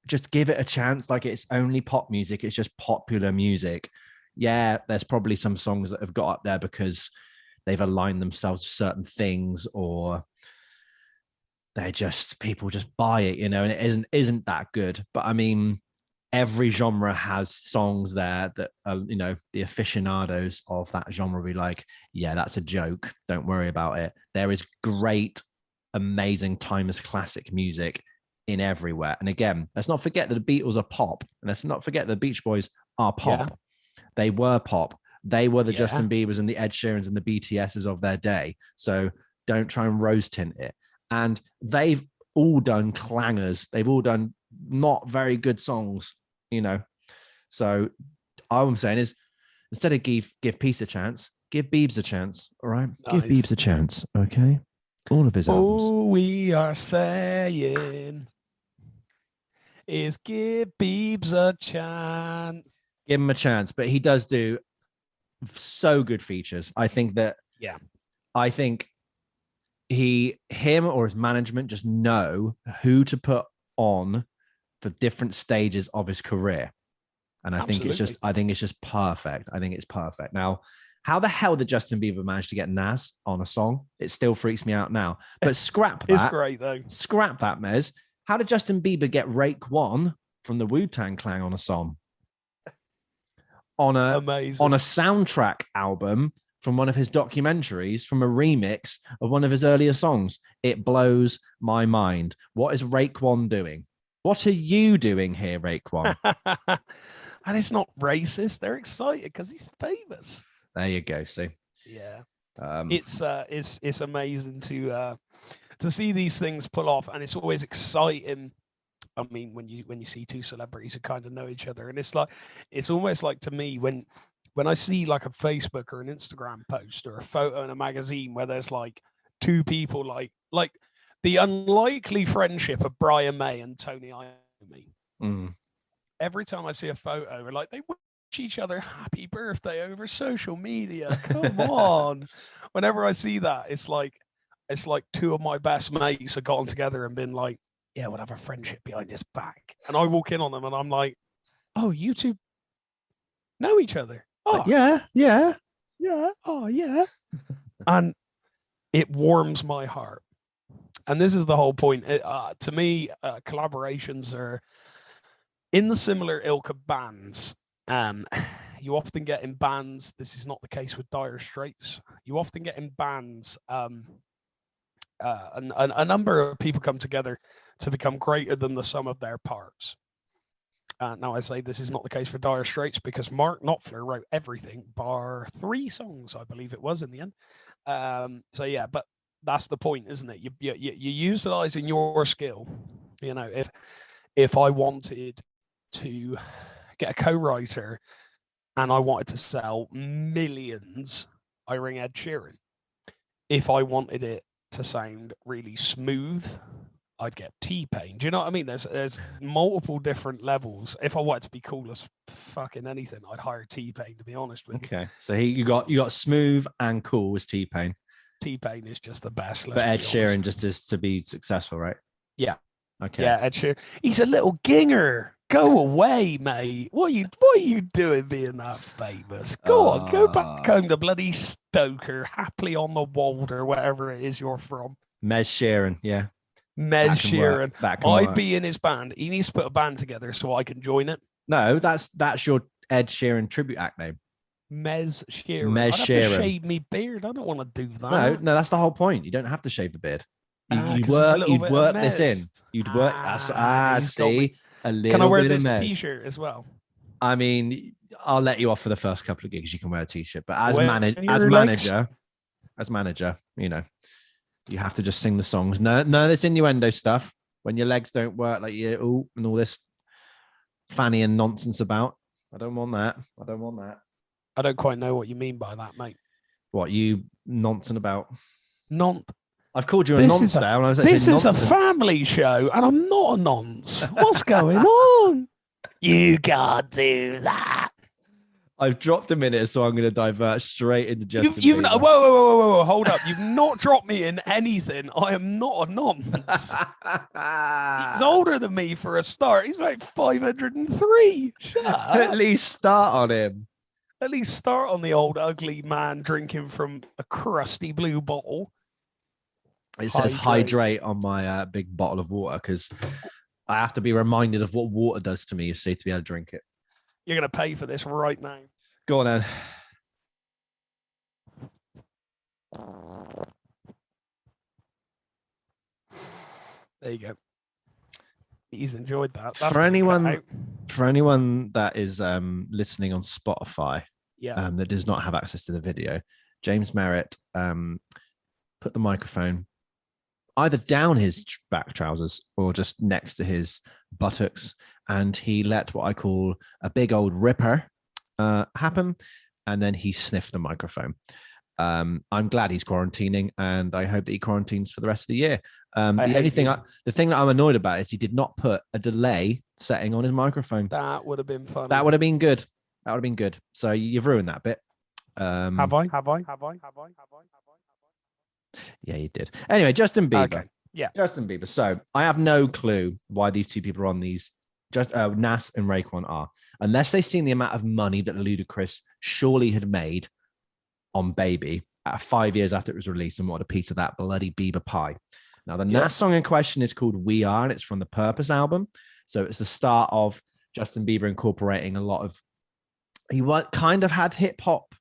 just give it a chance. Like, it's only pop music. It's just popular music. Yeah, there's probably some songs that have got up there because they've aligned themselves with certain things, or they're just, people just buy it, and it isn't that good. But I mean, every genre has songs there that are, the aficionados of that genre will be like, yeah, that's a joke. Don't worry about it. There is great, amazing, timeless classic music in everywhere. And again, let's not forget that the Beatles are pop, and let's not forget the Beach Boys are pop. Yeah. They were pop. They were the Justin Biebers and the Ed Sheerans and the BTSs of their day. So don't try and rose tint it. And they've all done clangers. They've all done not very good songs, So all I'm saying is, instead of give Peace a chance, give Biebs a chance. All right? Nice. Give Biebs a chance, okay? All of his albums. All we are saying is give Biebs a chance. Give him a chance, but he does do so good features. I think him or his management just know who to put on for different stages of his career. And I think it's just perfect. I think it's perfect. Now, how the hell did Justin Bieber manage to get Nas on a song? It still freaks me out now. But scrap that. It's great though. Scrap that, Mez. How did Justin Bieber get Raekwon from the Wu-Tang Clan on a song? On a soundtrack album from one of his documentaries, from a remix of one of his earlier songs. It blows my mind. What is Raekwon doing? What are you doing here, Raekwon? And it's not racist. They're excited because he's famous. There you go. See, yeah, it's amazing to see these things pull off, and it's always exciting. I mean, when you see two celebrities who kind of know each other, and it's almost like, to me, when I see like a Facebook or an Instagram post or a photo in a magazine where there's like two people like the unlikely friendship of Brian May and Tony Iommi. Mm. Every time I see a photo, like they wish each other happy birthday over social media. Come on. Whenever I see that, it's like two of my best mates have gotten together and been like, yeah, we'll have a friendship behind his back. And I walk in on them and I'm like, oh, you two know each other. oh, yeah. oh, yeah. And it warms my heart. And this is the whole point. To me, collaborations are in the similar ilk of bands. You often get in bands, this is not the case with Dire Straits. You often get in bands, a number of people come together to become greater than the sum of their parts. Now, I say this is not the case for Dire Straits because Mark Knopfler wrote everything, bar 3 songs, I believe it was in the end. So yeah, but that's the point, isn't it? You're utilizing your skill. You know, if I wanted to get a co-writer and I wanted to sell millions, I ring Ed Sheeran. If I wanted it to sound really smooth, I'd get T-Pain. Do you know what I mean? There's multiple different levels. If I wanted to be cool as fucking anything, I'd hire T-Pain, to be honest with you. Okay, so you got smooth and cool with T-Pain. T-Pain is just the best. But Ed Sheeran just is to be successful, right? Yeah. Okay. Yeah, Ed Sheeran. He's a little ginger. Go away, mate. What are you doing being that famous? Go on, go back home to bloody Stoker, happily on the wold or wherever it is you're from. Mez Sheeran, yeah. Mez Sheeran. I'd work. be in his band. He needs to put a band together so I can join it. No, that's your Ed Sheeran tribute act name. Mez Sheeran. Mez I'd Sheeran. have to shave me beard. I don't want to do that. No, that's the whole point. You don't have to shave the beard. You'd work this in. You'd work. See, a little. Can I wear bit this of T-shirt as well? I mean, I'll let you off for the first couple of gigs. You can wear a T-shirt, but as manager, you know, you have to just sing the songs. No, this innuendo stuff. When your legs don't work, like you and all this fanny and nonsense about. I don't want that. I don't quite know what you mean by that, mate. What you nonsense about? I've called you a nonce now. This is a family show, and I'm not a nonce. What's going on? You can't do that. I've dropped a minute, so I'm going to divert straight into Justin Bieber. Whoa, hold up. You've not dropped me in anything. I am not a nonce. He's older than me for a start. He's like 503. Shut up. At least start on him. At least start on the old ugly man drinking from a crusty blue bottle. It says hydrate on my big bottle of water because I have to be reminded of what water does to me, you see, to be able to drink it. You're going to pay for this right now. Go on, then. There you go. He's enjoyed that. For anyone that is listening on Spotify, that does not have access to the video, James Merrett put the microphone either down his back trousers or just next to his buttocks, and he let what I call a big old ripper happen, and then he sniffed the microphone. I'm glad he's quarantining, and I hope that he quarantines for the rest of the year. The thing that I'm annoyed about is he did not put a delay setting on his microphone. That would have been fun. That would have been good. So you've ruined that bit. Have I? Yeah, you did. Anyway, Justin Bieber. Okay. Yeah. Justin Bieber. So I have no clue why these two people are on these. Nas and Raekwon are, unless they've seen the amount of money that Ludacris surely had made on Baby 5 years after it was released and wanted a piece of that bloody Bieber pie. Now, the Nas song in question is called We Are, and it's from the Purpose album. So it's the start of Justin Bieber incorporating a lot of, he kind of had hip hop,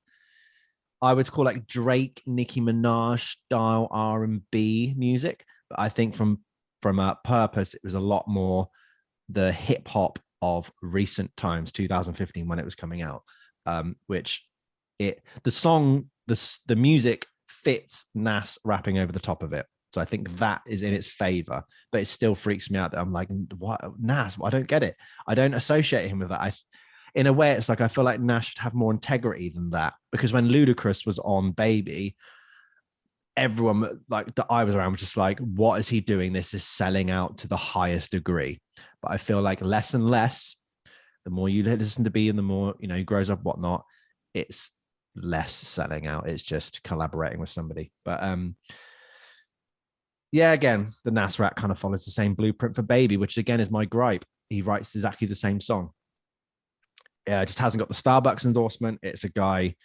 I would call like Drake, Nicki Minaj style R&B music. But I think from Purpose, it was a lot more the hip hop of recent times, 2015 when it was coming out, the music fits Nas rapping over the top of it. So I think that is in its favor, but it still freaks me out that I'm like, what, Nas? I don't get it. I don't associate him with that. In a way, it's like I feel like Nas should have more integrity than that, because when Ludacris was on Baby, everyone like that I was around was just like, what is he doing? This is selling out to the highest degree. But I feel like less and less, the more you listen to B and the more, he grows up, whatnot, it's less selling out. It's just collaborating with somebody. But again, the Nas rap kind of follows the same blueprint for Baby, which again is my gripe. He writes exactly the same song. just hasn't got the Starbucks endorsement. It's a guy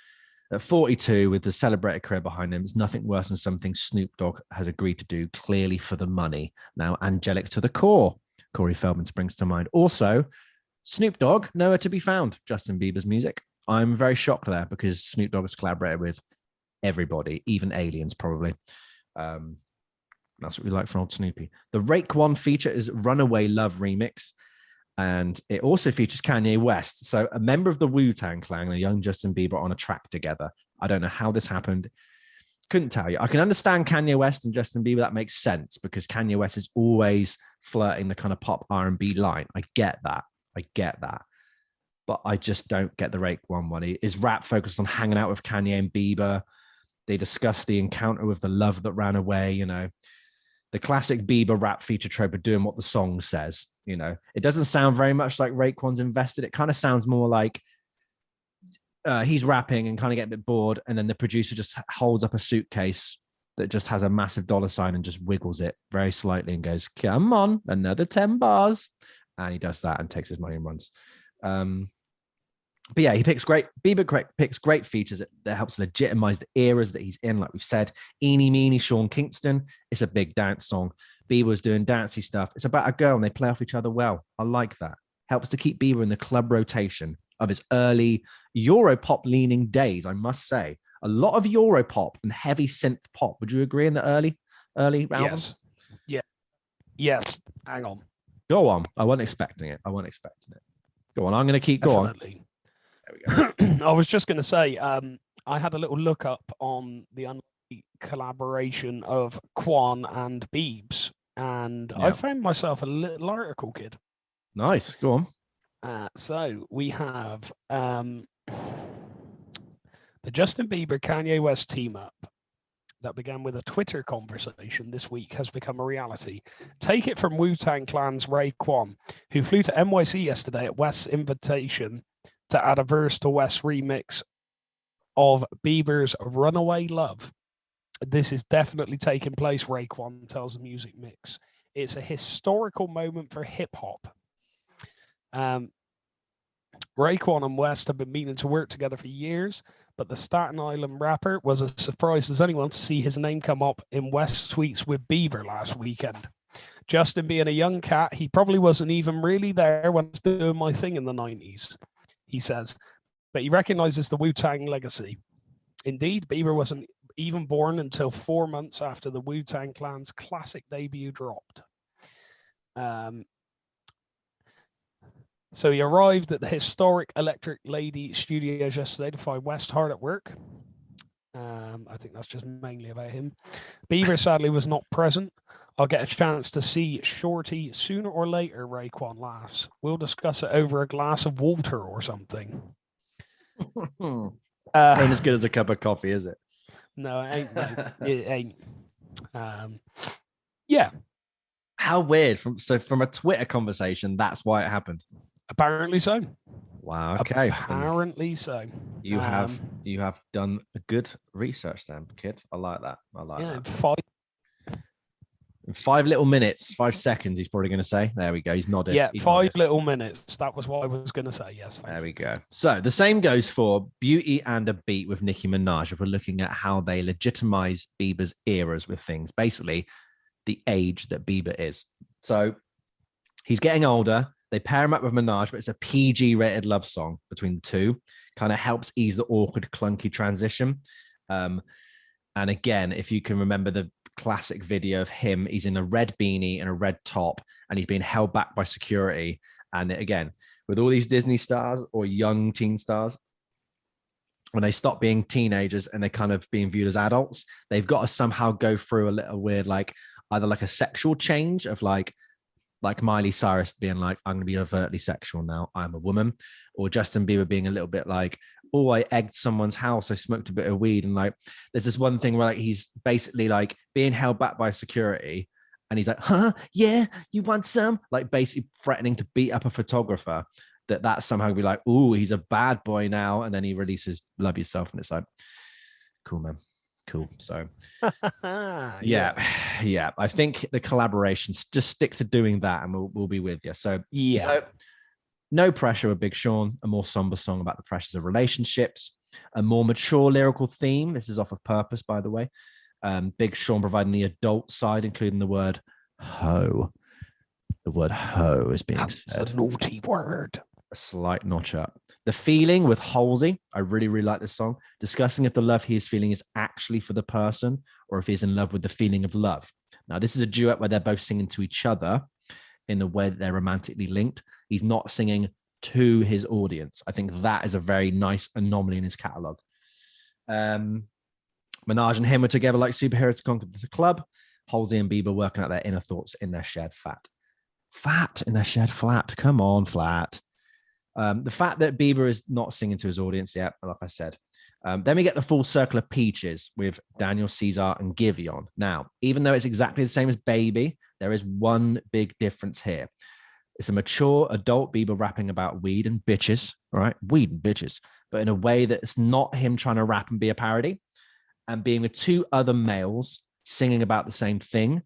at 42 with the celebrated career behind him. It's nothing worse than something Snoop Dogg has agreed to do, clearly for the money. Now, angelic to the core, Corey Feldman springs to mind. Also, Snoop Dogg, nowhere to be found. Justin Bieber's music. I'm very shocked there because Snoop Dogg has collaborated with everybody, even aliens, probably. That's what we like from old Snoopy. The Raekwon feature is Runaway Love remix. And it also features Kanye West. So a member of the Wu-Tang Clan and a young Justin Bieber on a track together. I don't know how this happened. Couldn't tell you. I can understand Kanye West and Justin Bieber. That makes sense because Kanye West is always flirting the kind of pop R&B line. I get that. But I just don't get the Raekwon one. Is rap focused on hanging out with Kanye and Bieber? They discuss the encounter with the love that ran away, you know. The classic Bieber rap feature trope of doing what the song says, you know. It doesn't sound very much like Raekwon's invested. It kind of sounds more like he's rapping and kind of get a bit bored, and then the producer just holds up a suitcase that just has a massive dollar sign and just wiggles it very slightly and goes, "Come on, another 10 bars." And he does that and takes his money and runs. But yeah, Bieber picks great features that helps legitimize the eras that he's in. Like we've said, Eenie Meenie, Sean Kingston. It's a big dance song. Bieber's doing dancey stuff. It's about a girl and they play off each other well. I like that. Helps to keep Bieber in the club rotation of his early Europop leaning days, I must say. A lot of Europop and heavy synth pop. Would you agree in the early albums? Yes. Yes. Hang on. Go on. I wasn't expecting it. Go on. I'm going to keep going. There we go. I was just going to say, I had a little look up on the collaboration of Quan and Biebs, and I found myself a little article, kid. Nice. Go on. So we have the Justin Bieber Kanye West team up that began with a Twitter conversation this week has become a reality. Take it from Wu-Tang Clan's Raekwon, who flew to NYC yesterday at West's invitation to add a verse to West's remix of Bieber's Runaway Love. This is definitely taking place, Raekwon tells the Music Mix. It's a historical moment for hip-hop. Raekwon and West have been meaning to work together for years, but the Staten Island rapper was as surprised as anyone to see his name come up in West's tweets with Bieber last weekend. Justin being a young cat, he probably wasn't even really there when I was doing my thing in the 90s. He says, but he recognizes the Wu-Tang legacy. Indeed, Bieber wasn't even born until 4 months after the Wu-Tang Clan's classic debut dropped. So he arrived at the historic Electric Lady Studios yesterday to find West hard at work. I think that's just mainly about him. Bieber sadly was not present. I'll get a chance to see Shorty sooner or later, Raekwon laughs. We'll discuss it over a glass of water or something. Ain't as good as a cup of coffee, is it? No, it ain't. No. It ain't. Yeah. How weird. From a Twitter conversation, that's why it happened. Apparently so. Wow. Okay. Apparently so. You have done a good research then, kid. I like that. That. In 5 little minutes, 5 seconds, he's probably going to say. There we go. He's nodded. Yeah, he's 5 nodded. Little minutes. That was what I was going to say. Yes. There we go. So the same goes for Beauty and a Beat with Nicki Minaj. If we're looking at how they legitimize Bieber's eras with things, basically the age that Bieber is. So he's getting older. They pair him up with Minaj, but it's a PG rated love song between the two. Kind of helps ease the awkward, clunky transition. And again, if you can remember the classic video of him, he's in a red beanie and a red top, and he's being held back by security. And again, with all these Disney stars or young teen stars, when they stop being teenagers and they're kind of being viewed as adults, they've got to somehow go through a little weird, like either like a sexual change of like Miley Cyrus being like, I'm going to be overtly sexual now, I'm a woman, or Justin Bieber being a little bit like, oh, I egged someone's house, I smoked a bit of weed. And like, there's this one thing where like he's basically like being held back by security and he's like, huh, yeah, you want some? Like basically threatening to beat up a photographer. That somehow be like, oh, he's a bad boy now. And then he releases Love Yourself. And it's like, cool, man. Cool. So yeah. I think the collaborations, just stick to doing that and we'll be with you. So yeah. No Pressure with Big Sean, a more somber song about the pressures of relationships. A more mature lyrical theme. This is off of Purpose, by the way. Big Sean providing the adult side, including the word hoe. The word hoe is being said. That's a naughty word. A slight notch up. The Feeling with Halsey. I really, really like this song. Discussing if the love he is feeling is actually for the person or if he's in love with the feeling of love. Now, this is a duet where they're both singing to each other in the way that they're romantically linked. He's not singing to his audience. I think that is a very nice anomaly in his catalogue. Minaj and him were together like superheroes to conquer the club. Halsey and Bieber working out their inner thoughts in their shared fat. Fat in their shared flat. Come on, flat. The fact that Bieber is not singing to his audience yet, like I said. Then we get the full circle of Peaches with Daniel Caesar and Giveon. Now, even though it's exactly the same as Baby, there is one big difference here. It's a mature adult Bieber rapping about weed and bitches, all right? Weed and bitches, but in a way that's not him trying to rap and be a parody. And being with two other males singing about the same thing,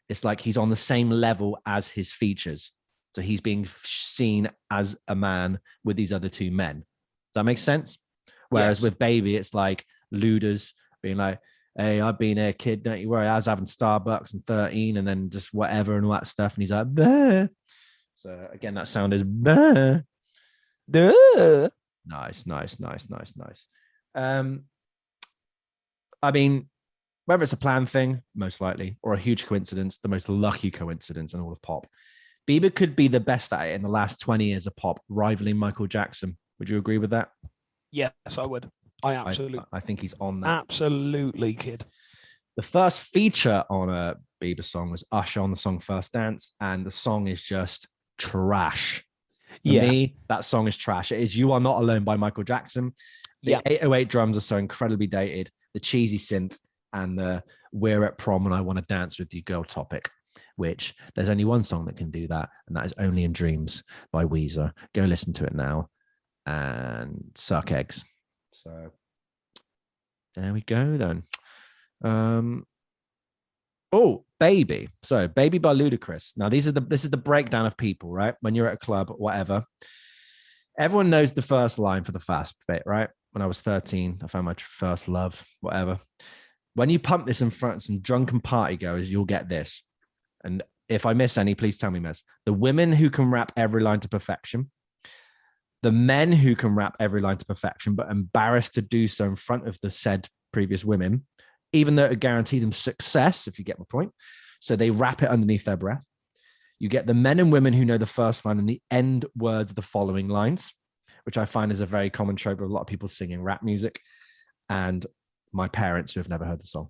it's like he's on the same level as his features. So he's being seen as a man with these other two men. Does that make sense? Whereas with Baby, it's like Luders being like, hey, I've been a kid, don't you worry. I was having Starbucks and 13 and then just whatever and all that stuff. And he's like, bah. So again, that sound is bah. Duh. Nice. I mean, whether it's a planned thing, most likely, or a huge coincidence, the most lucky coincidence in all of pop, Bieber could be the best at it in the last 20 years of pop, rivaling Michael Jackson. Would you agree with that? Yes, I would. I think he's on that. Absolutely, kid. The first feature on a Bieber song was Usher on the song First Dance, and the song is just trash. For me, that song is trash. It is You Are Not Alone by Michael Jackson. The 808 drums are so incredibly dated. The cheesy synth and the We're at Prom and I Want to Dance with You Girl topic, which there's only one song that can do that, and that is Only in Dreams by Weezer. Go listen to it now and suck eggs. So there we go then. Baby. So Baby by Ludacris. Now this is the breakdown of people, right? When you're at a club, whatever. Everyone knows the first line for the fast bit, right? When I was 13, I found my first love, whatever. When you pump this in front of some drunken party goers, you'll get this. And if I miss any, please tell me, miss. The women who can rap every line to perfection. The men who can rap every line to perfection, but embarrassed to do so in front of the said previous women, even though it would guarantee them success, if you get my point. So they rap it underneath their breath. You get the men and women who know the first line and the end words of the following lines, which I find is a very common trope of a lot of people singing rap music, and my parents who have never heard the song.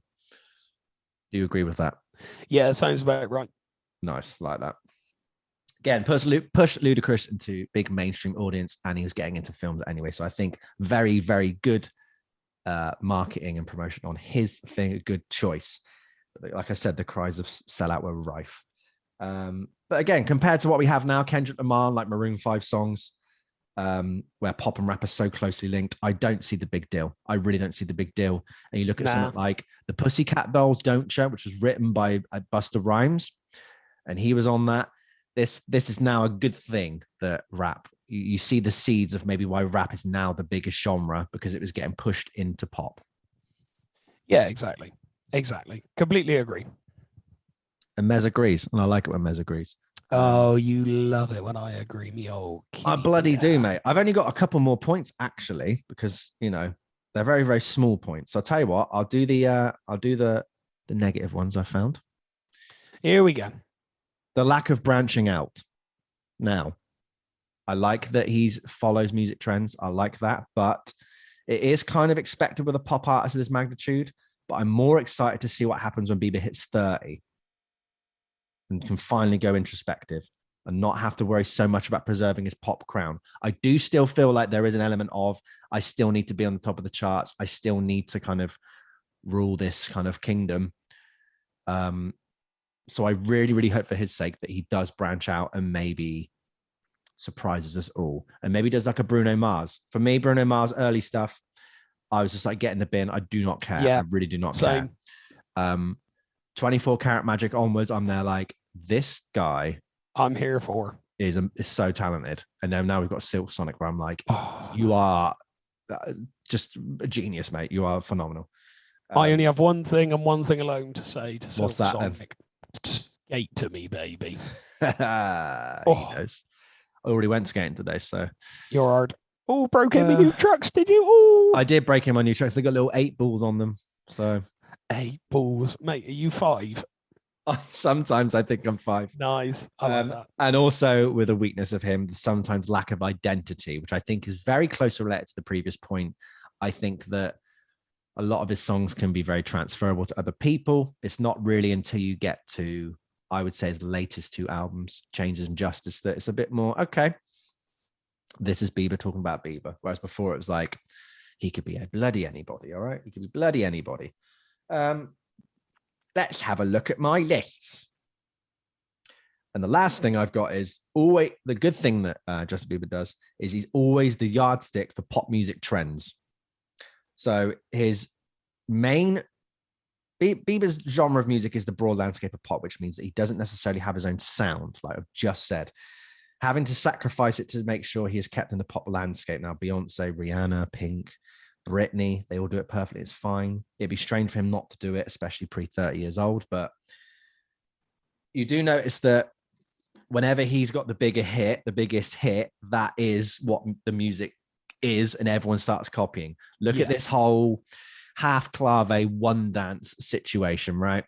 Do you agree with that? Yeah, it sounds about right. Nice, like that. Again, push Ludacris into big mainstream audience, and he was getting into films anyway. So I think very, very good marketing and promotion on his thing, a good choice. But like I said, the cries of sellout were rife. But again, compared to what we have now, Kendrick Lamar, like Maroon 5 songs, where pop and rap are so closely linked, I don't see the big deal. I really don't see the big deal. And you look at something like the Pussycat Dolls Don't You, which was written by Busta Rhymes, and he was on that. This is now a good thing that rap, you see the seeds of maybe why rap is now the biggest genre, because it was getting pushed into pop. Yeah, exactly. Completely agree. And Mez agrees, and I like it when Mez agrees. Oh, you love it when I agree, me old kid. I bloody do, mate. I've only got a couple more points actually, because they're very, very small points. So I'll tell you what, I'll do the negative ones I found. Here we go. The lack of branching out. Now, I like that he follows music trends. I like that, but it is kind of expected with a pop artist of this magnitude. But I'm more excited to see what happens when Bieber hits 30 and can finally go introspective and not have to worry so much about preserving his pop crown. I do still feel like there is an element of, I still need to be on the top of the charts. I still need to kind of rule this kind of kingdom. So I really, really hope for his sake that he does branch out and maybe surprises us all. And maybe does like a Bruno Mars. For me, Bruno Mars, early stuff, I was just like, get in the bin. I do not care. I really do not care. 24 Karat Magic onwards, I'm there like, this guy. I'm here for. is so talented. And then now we've got Silk Sonic, where I'm like, you are just a genius, mate. You are phenomenal. I only have one thing and one thing alone to say to Silk Sonic. Skate to me, baby. He knows. I already went skating today, so you're hard. Oh, broke him in new trucks, did you? Oh, I did break him on new trucks. They got little 8 balls on them. So 8 balls, mate. Are you 5? Sometimes I think I'm 5. Nice. I like that. And also with a weakness of him, sometimes lack of identity, which I think is very closely related to the previous point. I think that a lot of his songs can be very transferable to other people. It's not really until you get to, I would say, his latest 2 albums, Changes and Justice, that it's a bit more, okay, this is Bieber talking about Bieber. Whereas before it was like, he could be a bloody anybody, all right? He could be bloody anybody. Let's have a look at my lists. And the last thing I've got is always, the good thing that Justin Bieber does is he's always the yardstick for pop music trends. So his main, Bieber's genre of music is the broad landscape of pop, which means that he doesn't necessarily have his own sound, like I've just said. Having to sacrifice it to make sure he is kept in the pop landscape. Now, Beyonce, Rihanna, Pink, Britney, they all do it perfectly. It's fine. It'd be strange for him not to do it, especially pre-30 years old. But you do notice that whenever he's got the biggest hit, that is what the music is, and everyone starts copying. Look at this whole half clave one dance situation, right?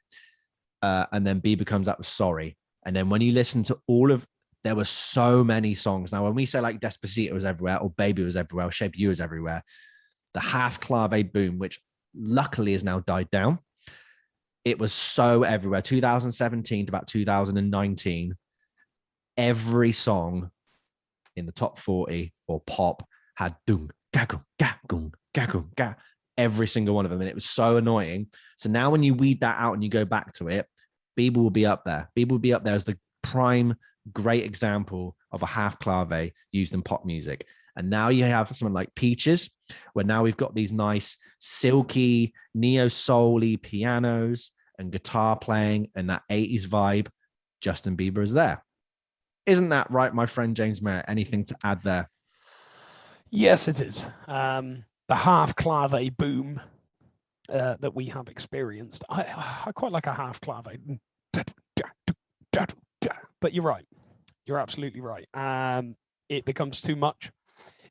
And then Bieber comes up with Sorry. And then when you listen to there were so many songs. Now, when we say like Despacito was everywhere, or Baby was everywhere, or Shape You was everywhere, the half clave boom, which luckily has now died down, it was so everywhere. 2017 to about 2019, every song in the top 40 or pop had dung, gagung, gagung, gagung, ga, every single one of them. And it was so annoying. So now when you weed that out and you go back to it, Bieber will be up there. Bieber will be up there as the prime great example of a half clave used in pop music. And now you have something like Peaches, where now we've got these nice silky neo-soul-y pianos and guitar playing and that 80s vibe. Justin Bieber is there. Isn't that right, my friend James Merrett? Anything to add there? Yes, it is. The half clave boom that we have experienced. I quite like a half clave. But you're right. You're absolutely right. It becomes too much.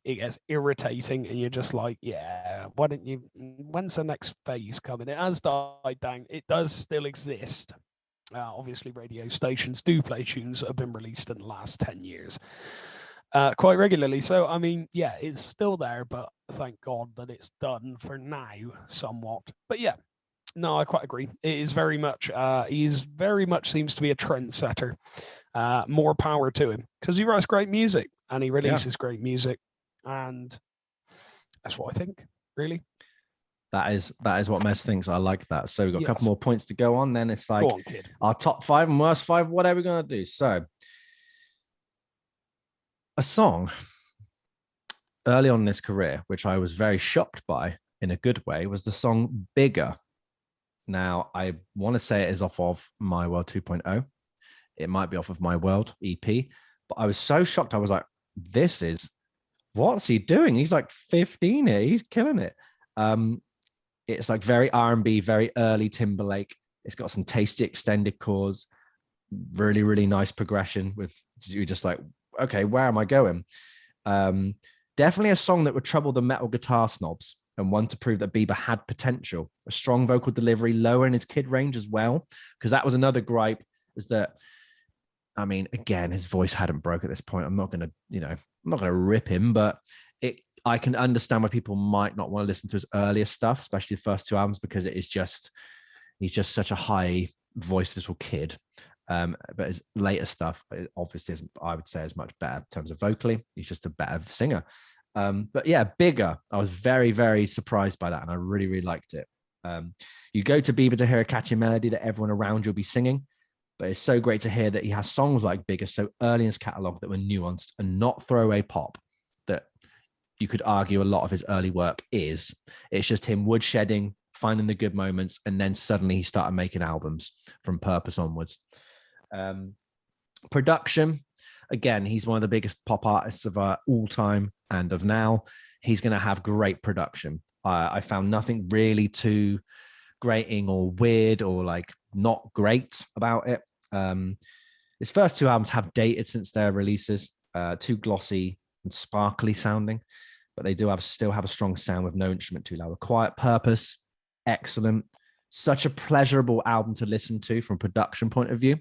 It gets irritating, and you're just like, yeah, why don't you? When's the next phase coming? It has died down. It does still exist. Obviously, radio stations do play tunes that have been released in the last 10 years quite regularly. So, I mean, yeah, it's still there, but thank God that it's done for now somewhat. But yeah, no, I quite agree. It is very much, he's very much seems to be a trendsetter. More power to him, because he writes great music and he releases great music. And that's what I think, really. That is what Mez thinks. I like that. So we've got a couple more points to go on. Then it's like Go on, kid. Our top 5 and worst 5. What are we going to do? So a song early on in his career, which I was very shocked by in a good way, was the song Bigger. Now, I want to say it is off of My World 2.0. It might be off of My World EP. But I was so shocked. I was like, what's he doing? He's like 15 here. He's killing it. It's like very R&B, very early Timberlake. It's got some tasty extended chords, really, really nice progression with you just like, okay, where am I going? Definitely a song that would trouble the metal guitar snobs, and one to prove that Bieber had potential. A strong vocal delivery, lower in his kid range as well, because that was another gripe, is that, I mean, again, his voice hadn't broke at this point. I'm not going to rip him, but I can understand why people might not want to listen to his earlier stuff, especially the first 2 albums, because he's just such a high voiced little kid. But his later stuff, obviously, I would say, is much better in terms of vocally. He's just a better singer. But yeah, Bigger. I was very, very surprised by that, and I really, really liked it. You go to Bieber to hear a catchy melody that everyone around you will be singing, but it's so great to hear that he has songs like Bigger so early in his catalog that were nuanced and not throwaway pop that you could argue a lot of his early work is. It's just him woodshedding, finding the good moments, and then suddenly he started making albums from Purpose onwards. Production, again, he's one of the biggest pop artists of all time and of now. He's going to have great production. I found nothing really too grating or weird or like not great about it. His first two albums have dated since their releases, too glossy and sparkly sounding, but they do still have a strong sound with no instrument too loud. A Quiet Purpose, excellent. Such a pleasurable album to listen to from a production point of view.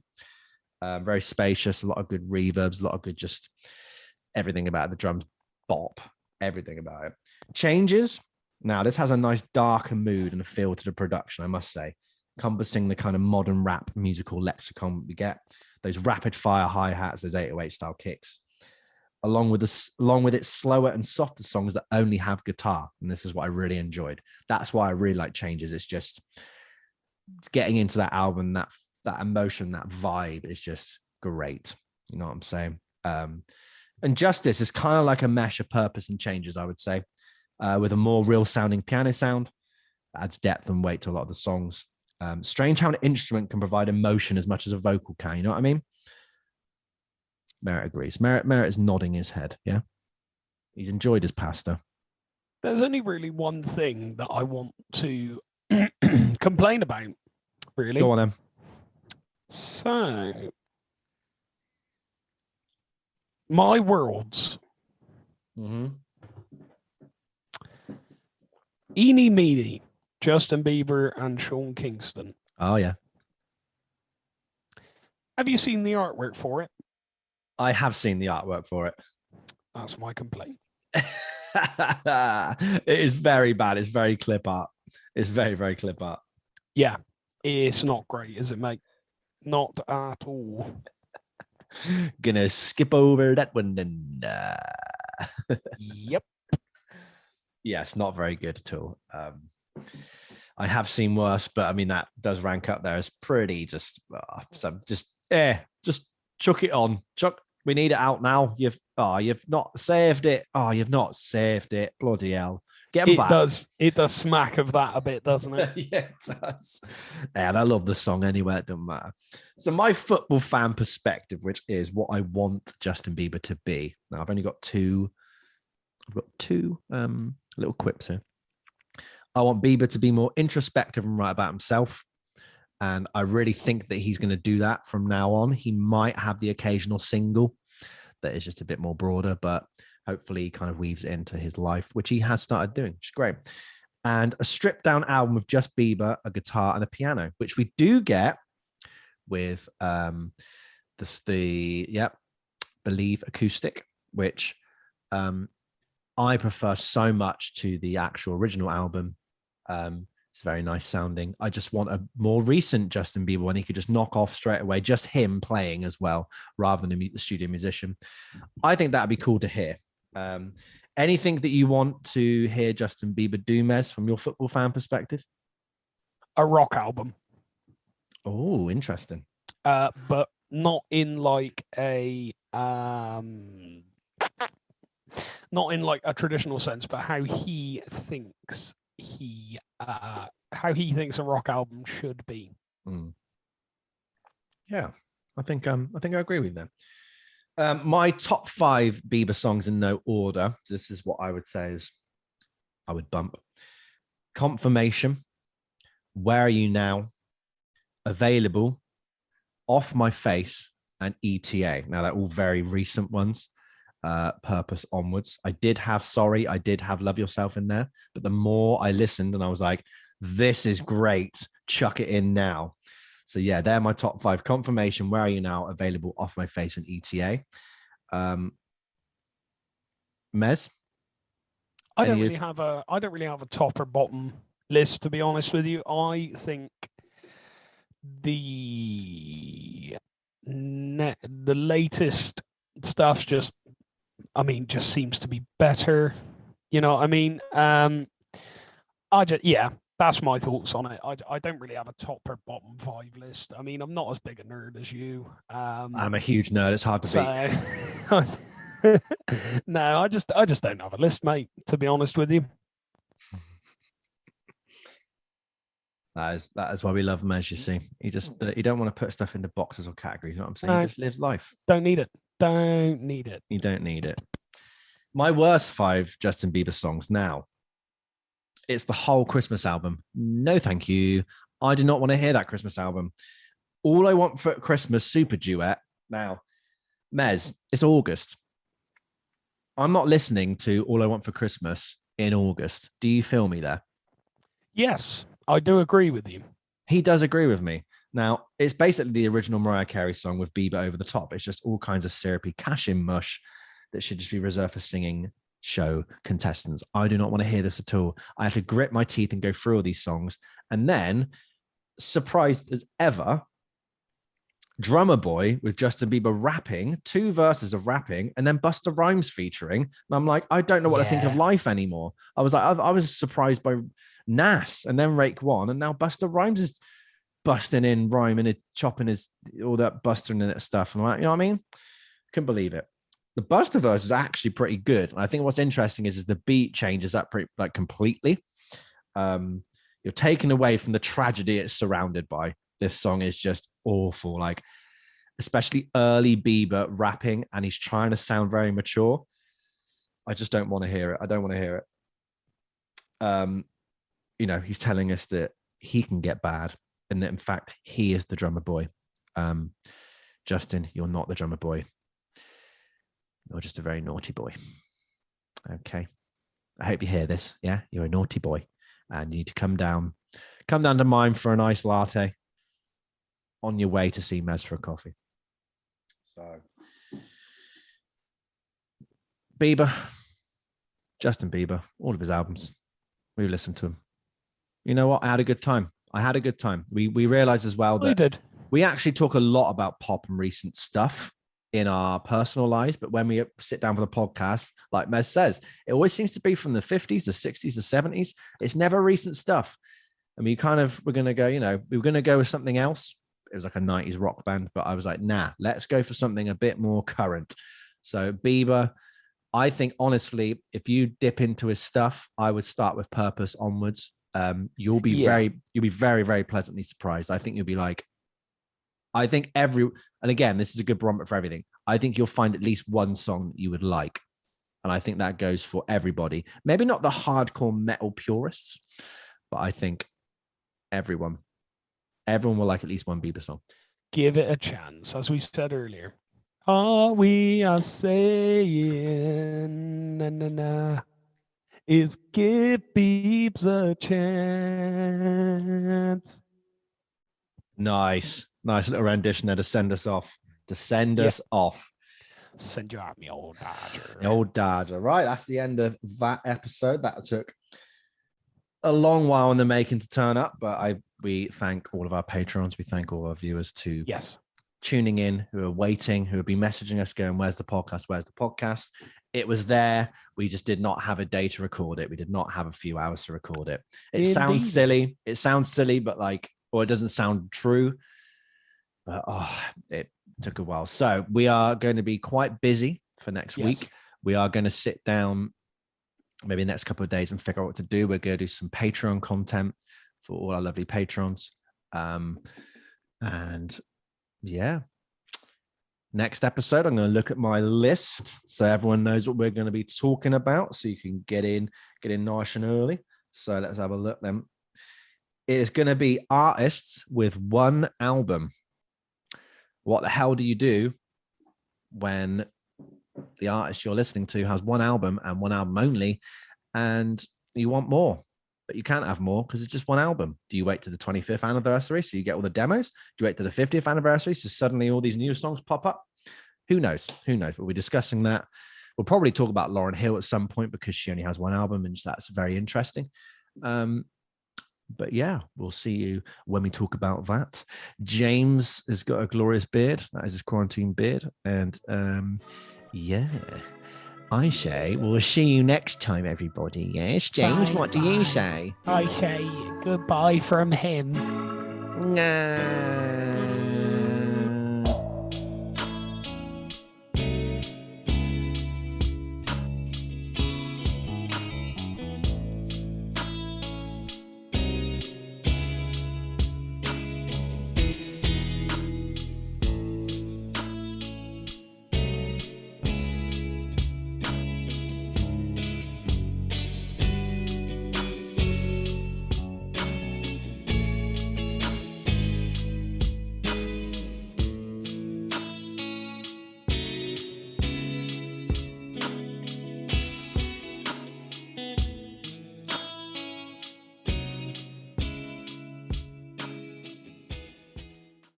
Very spacious, a lot of good reverbs, a lot of good just everything about it. The drums bop, everything about it. Changes. Now, this has a nice darker mood and a feel to the production, I must say, encompassing the kind of modern rap musical lexicon we get. Those rapid fire hi-hats, those 808 style kicks, along with its slower and softer songs that only have guitar. And this is what I really enjoyed. That's why I really like Changes. It's just getting into that album, that emotion, that vibe is just great. You know what I'm saying? And Justice is kind of like a mesh of Purpose and Changes, I would say, with a more real sounding piano sound. Adds depth and weight to a lot of the songs. Strange how an instrument can provide emotion as much as a vocal can. You know what I mean? Merrett agrees. Merrett is nodding his head. Yeah, he's enjoyed his pasta. There's only really one thing that I want to complain about. Really, go on, Em. So, My Worlds. Mm-hmm. Eenie Meenie, Justin Bieber and Sean Kingston. Oh, yeah. Have you seen the artwork for it? I have seen the artwork for it. That's my complaint. It is very bad. It's very clip art. It's very, very clip art. Yeah, it's not great, is it, mate? Not at all. Gonna skip over that one then. Yep. Yes, not very good at all. I have seen worse, but I mean that does rank up there as pretty just chuck it on. Chuck, we need it out now. You've not saved it. Oh, you've not saved it. Bloody hell. Get them back. It does smack of that a bit, doesn't it? Yeah, it does. And I love the song anyway, it doesn't matter. So my football fan perspective, which is what I want Justin Bieber to be. Now I've got two little quips here. I want Bieber to be more introspective and write about himself. And I really think that he's going to do that from now on. He might have the occasional single that is just a bit more broader, but hopefully he kind of weaves it into his life, which he has started doing, which is great. And a stripped down album with just Bieber, a guitar and a piano, which we do get with Believe acoustic, which I prefer so much to the actual original album. It's very nice sounding. I just want a more recent Justin Bieber when he could just knock off straight away, just him playing as well, rather than the studio musician. I think that'd be cool to hear. Anything that you want to hear Justin Bieber do, Mez, from your football fan perspective? A rock album. Oh, interesting. But not in like a traditional sense, but how he thinks a rock album should be. Yeah, I think I agree with that. My top 5 Bieber songs in no order. So this is what I would say is I would bump. Confirmation, Where Are You Now, Available, Off My Face, and ETA. Now they're all very recent ones. Purpose onwards. I did have Sorry, I did have Love Yourself in there, but the more I listened and I was like, this is great, chuck it in now. So yeah, they're my top 5. Confirmation, Where Are You Now, Available, Off My Face, and ETA. Mez? I don't really have a top or bottom list, to be honest with you. I think the latest stuff just seems to be better. You know what I mean? That's my thoughts on it. I don't really have a top or bottom 5 list. I mean, I'm not as big a nerd as you. I'm a huge nerd. It's hard to beat. No, I just don't have a list, mate, to be honest with you. That is why we love him, as you see. He don't want to put stuff into boxes or categories. You know what I'm saying? He just lives life. Don't need it. Don't need it. You don't need it. My worst 5 Justin Bieber songs now. It's the whole Christmas album. No, thank you. I do not want to hear that Christmas album. All I Want for Christmas super duet. Now, Mez, it's August. I'm not listening to All I Want for Christmas in August. Do you feel me there? Yes, I do agree with you. He does agree with me. Now, it's basically the original Mariah Carey song with Bieber over the top. It's just all kinds of syrupy cash-in mush that should just be reserved for singing show contestants. I do not want to hear this at all. I have to grit my teeth and go through all these songs. And then, surprised as ever, Drummer Boy with Justin Bieber rapping, 2 verses of rapping, and then Busta Rhymes featuring. And I'm like, I don't know what to think of life anymore. I was like, I was surprised by Nas and then Rake One, and now Busta Rhymes is busting in, rhyming it, chopping his all that bustering in it stuff. And I'm like, you know what I mean? Couldn't believe it. The Busta verse is actually pretty good. And I think what's interesting is the beat changes up pretty like completely. You're taken away from the tragedy it's surrounded by. This song is just awful. Like, especially early Bieber rapping, and he's trying to sound very mature. I just don't want to hear it. I don't want to hear it. You know, he's telling us that he can get bad, and that in fact he is the drummer boy. Justin, you're not the drummer boy. You're just a very naughty boy. Okay. I hope you hear this. Yeah, you're a naughty boy, and you need to come down to mine for an iced latte on your way to see Mez for a coffee. So, Bieber, Justin Bieber, all of his albums, we listened to him. You know what? I had a good time. We realized as well that we actually talk a lot about pop and recent stuff in our personal lives, but when we sit down for the podcast, like Mez says, it always seems to be from the 50s, the 60s, the 70s. It's never recent stuff. I mean, we're going to go, we were going to go with something else. It was like a 90s rock band, but I was like, nah, let's go for something a bit more current. So Bieber, I think, honestly, if you dip into his stuff, I would start with Purpose onwards. You'll be very, very pleasantly surprised. I think you'll be like, and again, this is a good barometer for everything. I think you'll find at least one song that you would like. And I think that goes for everybody. Maybe not the hardcore metal purists, but I think everyone will like at least one Bieber song. Give it a chance, as we said earlier. All we are saying, is give Biebs a chance. Nice little rendition there to send us off. Send you out, me old dodger. The old dodger. Right, that's the end of that episode. That took a long while in the making to turn up, but we thank all of our patrons. We thank all our viewers to tuning in, who are waiting, who have been messaging us going, where's the podcast? It was there. We just did not have a day to record it. We did not have a few hours to record it. It sounds silly, but or it doesn't sound true, but it took a while. So we are going to be quite busy for next week. We are going to sit down maybe the next couple of days and figure out what to do. We're going to do some Patreon content for all our lovely patrons. Next episode, I'm going to look at my list so everyone knows what we're going to be talking about, so you can get in nice and early. So let's have a look then. It is going to be artists with one album. What the hell do you do when the artist you're listening to has one album and one album only, and you want more, but you can't have more because it's just one album? Do you wait to the 25th anniversary so you get all the demos? Do you wait to the 50th anniversary so suddenly all these new songs pop up? Who knows? We'll be discussing that. We'll probably talk about Lauryn Hill at some point because she only has one album, and that's very interesting. But yeah, we'll see you when we talk about that. James has got a glorious beard. That is his quarantine beard. And I say we'll see you next time, everybody. Yes, James, what do you say? I say goodbye from him. Nah.